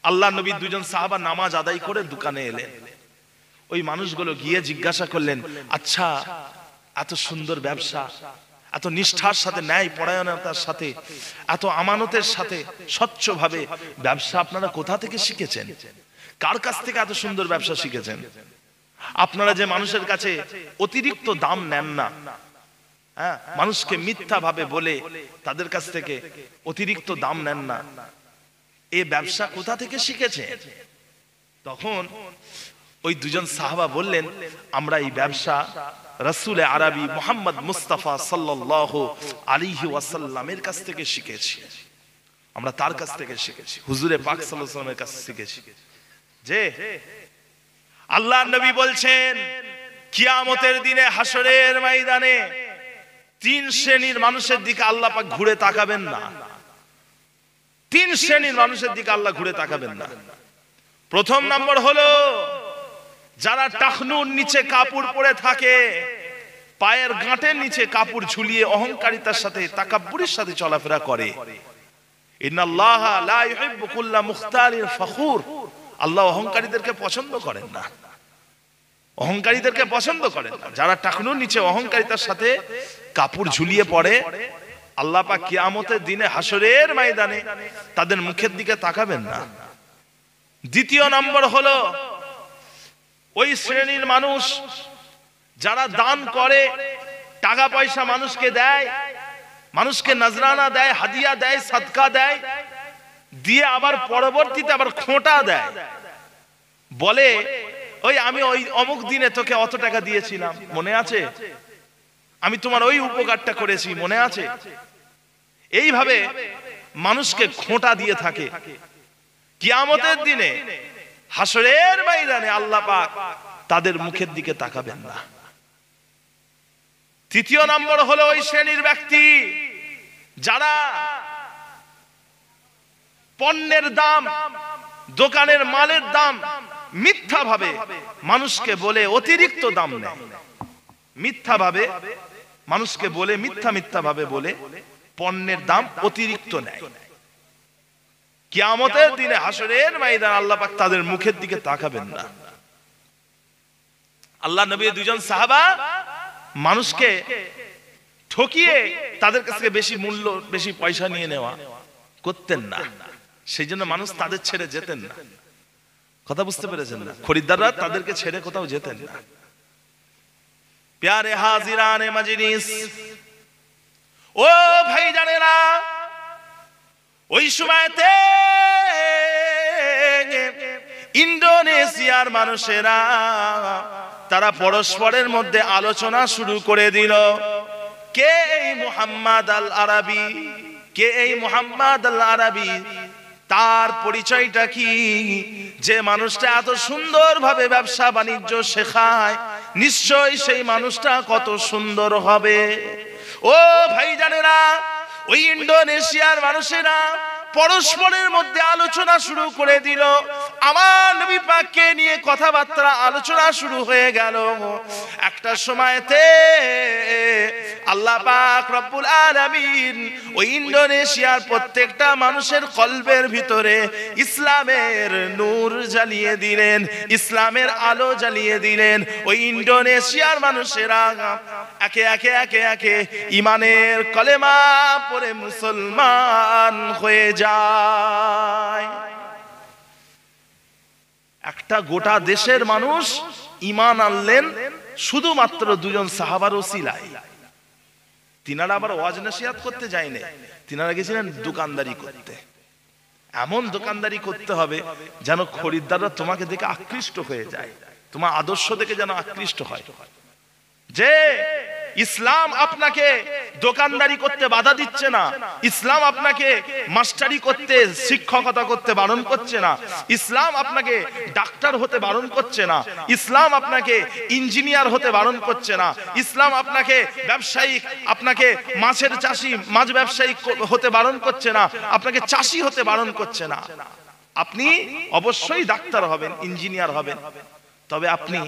আল্লাহ নবীর দুজন সাহাবা নামাজ আদায় করে দোকানে এলেন। ওই মানুষগুলো গিয়ে জিজ্ঞাসা করলেন, আচ্ছা এত সুন্দর ব্যবসা, এত নিষ্ঠার সাথে, ন্যায় পরায়ণতার সাথে, এত আমানতের সাথে স্বচ্ছভাবে ব্যবসা আপনারা কোথা থেকে শিখেছেন? কার কাছ থেকে এত সুন্দর ব্যবসা শিখেছেন? আপনারা যে মানুষের কাছে অতিরিক্ত দাম নেন না, হ্যাঁ, মানুষকে মিথ্যা ভাবে বলে তাদের কাছ থেকে অতিরিক্ত দাম নেন না, এই ব্যবসা কোথা থেকে শিখেছেন? তখন ওই দুজন সাহাবা বললেন, আমরা এই ব্যবসা রাসূল আরবি মুহাম্মদ মুস্তাফা সাল্লাল্লাহু আলাইহি ওয়াসাল্লামের কাছ থেকে শিখেছি। আমরা তার কাছ থেকে শিখেছি, হুজুরে পাক সাল্লাল্লাহু আলাইহি ওয়াসাল্লামের কাছ থেকে শিখেছি। যে আল্লাহ নবী বলছেন কিয়ামতের দিনে হাসরের ময়দানে তিন শ্রেণীর মানুষের দিকে আল্লাহ পাক ঘুরে তাকাবেন না। তিন শ্রেণীর মানুষের দিকে আল্লাহ ঘুরে তাকাবেন না। প্রথম নম্বর হলো যারা টাকনুর নিচে কাপড় পরে থাকে, পায়ের গাঁটের নিচে কাপড় ঝুলিয়ে অহংকারিতার সাথে তাকাব্বুরের সাথে চলাফেরা করে। ইন্নাল্লাহা লা ইউহিব্বু কুল্লা মুখতালিন ফখুর। আল্লাহ অহংকারীদেরকে পছন্দ করেন না, অহংকারীদেরকে পছন্দ করেন না। যারা টাকনুর নিচে অহংকারিতার সাথে কাপড় ঝুলিয়ে পড়ে, আল্লাহ পাক কিয়ামতের দিনে হাসরের ময়দানে তাদের মুখের দিকে তাকাবেন না। দ্বিতীয় নম্বর হলো ওই শ্রেণীর মানুষ যারা দান করে, টাকা পয়সা মানুষকে দেয়, মানুষকে নজরানা দেয়, হাদিয়া দেয়, সাদকা দেয়, দিয়ে আবার পরবর্তীতে আবার খোঁটা দেয়, বলে ওই আমি ওই অমুক দিনে তোকে অত টাকা দিয়েছিলাম মনে আছে, আমি তোমার ওই উপকারটা করেছি মনে আছে। এইভাবে মানুষকে খোঁটা দিয়ে থাকে। কিয়ামতের দিনে হাসরের ময়দানে আল্লাহ পাক তাদের মুখের দিকে তাকাবেন না। তৃতীয় নম্বর হলো ওই শ্রেণীর ব্যক্তি যারা পণ্যের দাম, দোকানের মালের দাম মিথ্যা ভাবে মানুষকে বলে অতিরিক্ত দাম নেয়। মিথ্যা ভাবে মানুষকে বলে, মিথ্যা ভাবে বলে পণ্যের দাম অতিরিক্ত নেয়। কিয়ামতের দিনে হাসরের ময়দান আল্লাহ পাক তাদের মুখের দিকে তাকাবেন না। আল্লাহ নবীর দুজন সাহাবা মানুষকে ঠকিয়ে তাদের কাছ থেকে বেশি মূল্য, বেশি পয়সা নিয়ে নেওয়া করতেন না। সেই জন্য মানুষ তাদের ছেড়ে যেতেন না। কথা বুঝতে পেরেছেন না? খরিদ্দাররা তাদেরকে ছেড়ে কোথাও যেতেন না। প্যারে হাজিরানে মজলিস, ও ভাই জানেরা, ওই সময়তে ইন্দোনেশিয়ার মানুষেরা তারা পরস্পরের মধ্যে আলোচনা শুরু করে দিল, কে এই মুহাম্মদ আল আরবি, কে এই মুহাম্মদ আল আরবি, তার পরিচয়টা কি? যে মানুষটা এত সুন্দরভাবে ব্যবসা বাণিজ্য শেখায়, নিশ্চয়ই সেই মানুষটা কত সুন্দর হবে। ও ভাই জানেরা, ওই ইন্দোনেশিয়ার মানুষেরা পরস্পরের মধ্যে আলোচনা শুরু করে দিল। আমার নবী পাককে নিয়ে কথাবার্তা আলোচনা শুরু হয়ে গেল। একটা সময়তে আল্লাহ পাক রব্বুল আলামিন ওই ইন্দোনেশিয়ার প্রত্যেকটা মানুষের কলবের ভিতরে ইসলামের নূর জ্বালিয়ে দিলেন, ইসলামের আলো জ্বালিয়ে দিলেন। ওই ইন্দোনেশিয়ার মানুষেরা একে একে একে একে ইমানের কলেমা পড়ে মুসলমান হয়ে যায়। একটা গোটা দেশের মানুষ ঈমান আনলেন শুধুমাত্র দুজন সাহাবার ওসিলায়। তিনারা আবার ওয়াজ নসিহত করতে যায়নি, তিনারা গেছিলেন দোকানদারি করতে। এমন দোকানদারি করতে হবে যেন খরিদ্দাররা তোমাকে দেখে আকৃষ্ট হয়ে যায়, তোমার আদর্শ দেখে যেন আকৃষ্ট হয়। যে ইসলাম আপনাকে দোকানদারি করতে বাধা দিচ্ছে না, ইসলাম আপনাকে মাস্টারি করতে, শিক্ষকতা করতে বারণ করছে না, ইসলাম আপনাকে ডাক্তার হতে বারণ করছে না, ইসলাম আপনাকে ইঞ্জিনিয়ার হতে বারণ করছে না, ইসলাম আপনাকে ব্যবসায়িক, আপনাকে মাছের চাষি, মাছ ব্যবসায়ী হতে বারণ করছে না, আপনাকে চাষি হতে বারণ করছে না। আপনি অবশ্যই ডাক্তার হবেন, ইঞ্জিনিয়ার হবেন, তবে আপনি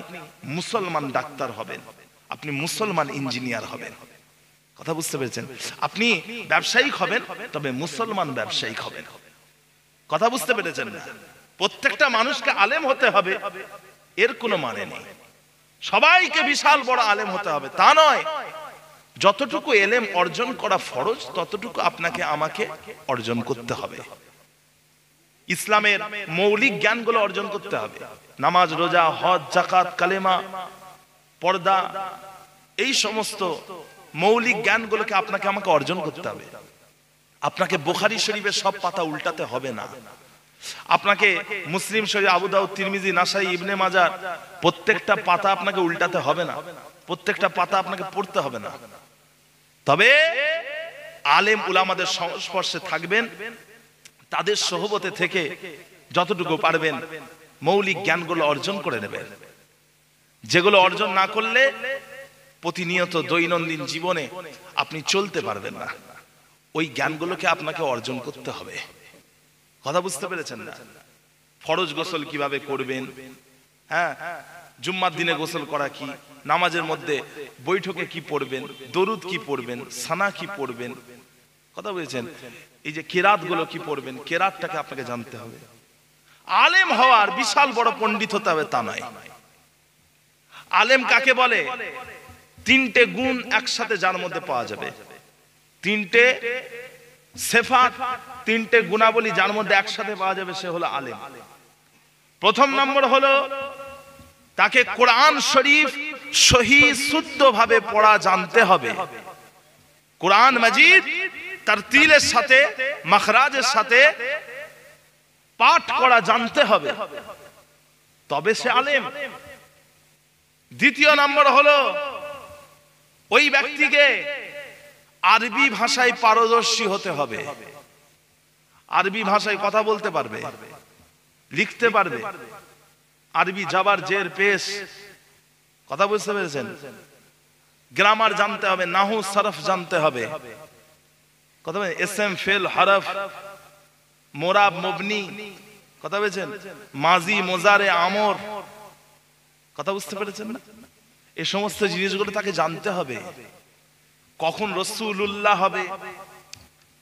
মুসলমান ডাক্তার হবেন, আপনি মুসলমান ইঞ্জিনিয়ার হবেন। কথা বুঝতে পেরেছেন? আপনি ব্যবসায়িক হবেন, তবে মুসলমান ব্যবসায়িক হবেন। কথা বুঝতে পেরেছেন? প্রত্যেকটা মানুষকে আলেম হতে হবে এর কোনো মানে নেই, সবাইকে বিশাল বড় আলেম হতে হবে তা নয়। যতটুকু এলেম অর্জন করা ফরজ, ততটুকু আপনাকে আমাকে অর্জন করতে হবে। ইসলামের মৌলিক জ্ঞানগুলো অর্জন করতে হবে। নামাজ, রোজা, হজ, যাকাত, কালেমা, পর্দা, এই সমস্ত মৌলিক জ্ঞানগুলোকে আপনাকে আমাকে অর্জন করতে হবে। আপনাকে বুখারী শরীফের সব পাতা উল্টাতে হবে না, আপনাকে মুসলিম শরীফ, আবু দাউদ, তিরমিজি, নাসাই, ইবনে মাজাহ প্রত্যেকটা পাতা আপনাকে উল্টাতে হবে না, প্রত্যেকটা পাতা আপনাকে পড়তে হবে না। তবে আলেম উলামাদের সংস্পর্শে থাকবেন, তাদের সোহবতে থেকে যতটুকু পারবেন মৌলিক জ্ঞানগুলো অর্জন করে নেবেন, যেগুলো অর্জন না করলে প্রতিনিয়ত দৈনন্দিন জীবনে আপনি চলতে পারবেন না। ওই জ্ঞানগুলোকে আপনাকে অর্জন করতে হবে। কথা বুঝতে পেরেছেন না? ফরজ গোসল কিভাবে করবেন, হ্যাঁ, জুম্মার দিনে গোসল করা কি, নামাজের মধ্যে বৈঠকে কি পড়বেন, দরুদ কি পড়বেন, সানা কি পড়বেন, কথা বুঝেছেন? এই যে কেরাত গুলো কি পড়বেন, কেরাতটাকে আপনাকে জানতে হবে। আলেম হওয়ার বিশাল বড় পণ্ডিত হতে হবে তা নয়। আলেম কাকে বলে? তিনটে গুণ একসাথে যার মধ্যে পাওয়া যাবে, তিনটে সিফাত, তিনটে গুণাবলী যার মধ্যে একসাথে পাওয়া যাবে, সে হলো আলেম। প্রথম নম্বর হলো তাকে কোরআন শরীফ সহি শুদ্ধভাবে পড়া জানতে হবে। কোরআন মাজিদ তারতিলের সাথে মাখরাজের সাথে পাঠ করা জানতে হবে, তবে সে আলেম। দ্বিতীয় নম্বর হলো ওই ব্যক্তিকে আরবি ভাষায় পারদর্শী হতে হবে। আরবি ভাষায় কথা বলতে পারবে, লিখতে পারবে, আরবি জাবার জের পেশ, কথা বুঝতে পেরেছেন? গ্রামার জানতে হবে, নাহু সরফ জানতে হবে, কথা বলেন, ইসম ফেল হরফ মোরাব মুবনি, কথা বলেছেন, মাজি মুজারে আমর, কথা বুঝতে পেরেছেন না? এই সমস্ত জিনিসগুলো তাকে জানতে হবে। কখন রসুলুল্লাহ হবে,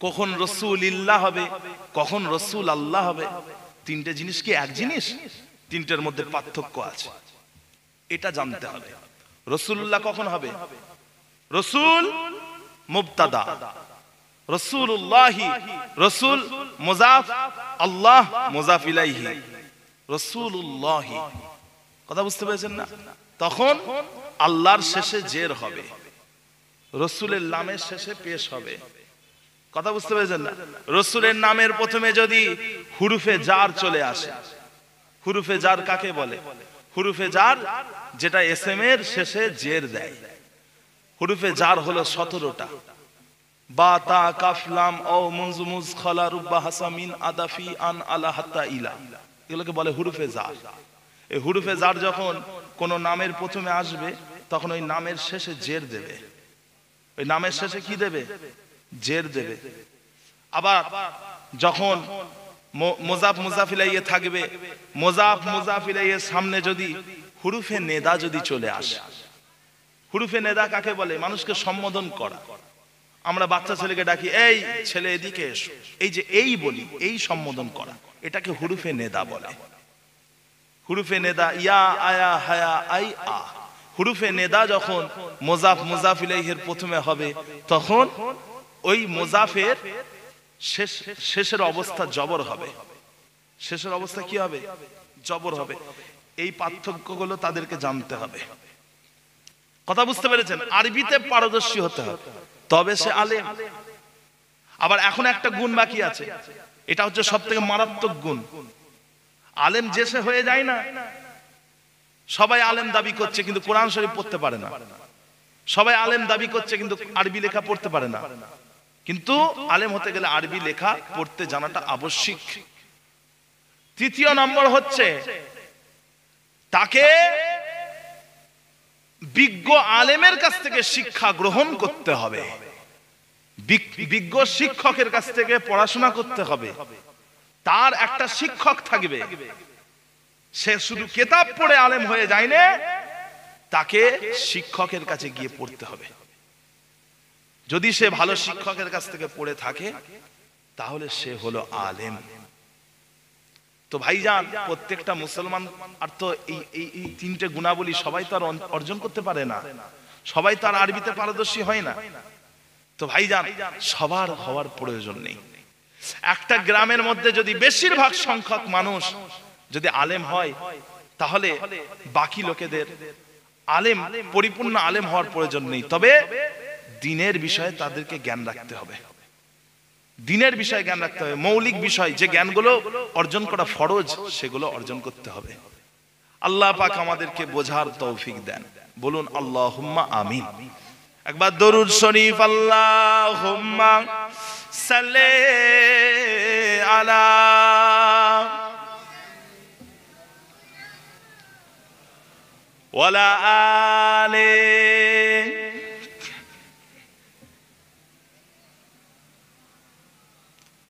কখন রসুলিল্লাহ হবে, কখন রসুল আল্লাহ হবে। তিনটে জিনিস কি এক জিনিস? তিনটের মধ্যে পার্থক্য আছে, এটা জানতে হবে। রসুলুল্লাহ কখন হবে? রসুল মুবতাদা, রসুলুল্লাহি, রসুল মুজাফ, আল্লাহ মুজাফ ইলাইহি, রসুলুল্লাহি, কথা বুঝতে পেরেছেন না? তখন আল্লাহর শেষে জের হবে, রসুলের নামের শেষে পেশ হবে, কথা বুঝতে পেরেছেন না? রসুলের নামের প্রথমে যদি হুরুফে জার চলে আসে, হুরুফে জার কাকে বলে? হুরুফে জার যেটা এসএম এর শেষে জের দেয়। হুরুফে জার হলো 17টা, বা তা কাফ লাম ও মুনজু মুজ খালা রুব্বা হাসামিন আদাফি আন আলা হাত্তা ইলা, এগুলোকে বলে হুরুফে জার। এই হুরুফে জার যখন কোন নামের প্রথমে আসবে, তখন ওই নামের শেষে জের দেবে। ওই নামের শেষে কি দেবে? জের দেবে। আবার যখন মুজাফ মুজাফ ইলাইহি থাকবে, মুজাফ মুজাফ ইলাইহির সামনে যদি হুরুফে নেদা যদি চলে আসে, হুরুফে নেদা কাকে বলে? মানুষকে সম্বোধন করা। আমরা বাচ্চা ছেলেকে ডাকি, এই ছেলে এদিকে এসো, এই যে এই বলি, এই সম্বোধন করা, এটাকে হুরুফে নেদা বলে। হুরুফে নেদা, ইয়া আয়া হায়া আই আ। হুরুফে নেদা যখন মুজাফ মুজাফ ইলাইহির প্রথমে হবে, তখন ওই মুজাফের শেষের অবস্থা জবর হবে। শেষের অবস্থা কি হবে? জবর হবে। এই পার্থক্যগুলো তাদেরকে জানতে হবে, কথা বুঝতে পেরেছেন? আরবিতে পারদর্শী হতে হবে, তবে সে আলেম। আবার এখন একটা গুণ বাকি আছে, এটা হচ্ছে সবথেকে মারাত্মক গুণ। আলেম যে সে হয়ে যায় না। সবাই আলেম দাবি করছে কিন্তু কোরআন শরীফ পড়তে পারে না। সবাই আলেম দাবি করছে কিন্তু আরবি লেখা পড়তে পারে না। কিন্তু আলেম হতে গেলে আরবি লেখা পড়তে জানাটা আবশ্যিক। তৃতীয় নম্বর হচ্ছে তাকে বিজ্ঞ আলেমের কাছ থেকে শিক্ষা গ্রহণ করতে হবে, বিজ্ঞ শিক্ষকের কাছ থেকে পড়াশোনা করতে হবে। তার একটা শিক্ষক থাকবে, সে শুধু কিতাব পড়ে আলেম হয়ে যায় না, তাকে শিক্ষকের কাছে গিয়ে পড়তে হবে। যদি সে ভালো শিক্ষকের কাছ থেকে পড়ে থাকে, তাহলে সে হলো আলেম। তো ভাইজান, প্রত্যেকটা মুসলমান আর তো এই তিনটে গুণাবলী সবাই তো আর অর্জন করতে পারে না, সবাই তার আরবিতে পারদর্শী হয় না। তো ভাইজান, সবার হওয়ার প্রয়োজন নেই। একটা গ্রামের মধ্যে যদি বেশিরভাগ সংখ্যক মানুষ যদি আলেম হয়, তাহলে বাকি লোকেদের আলেম, পরিপূর্ণ আলেম হওয়ার প্রয়োজন নেই। তবে দ্বীনের বিষয়ে তাদেরকে জ্ঞান রাখতে হবে, দ্বীনের বিষয়ে জ্ঞান রাখতে হবে। মৌলিক বিষয় যে জ্ঞানগুলো অর্জন করা ফরজ, সেগুলো অর্জন করতে হবে। আল্লাহ পাক আমাদেরকে বোঝার তৌফিক দেন। বলুন আল্লাহুম্মা আমিন। একবার দরুদ শরীফ, আল্লাহুম্মা সাল্লি আলা ওয়ালা আলে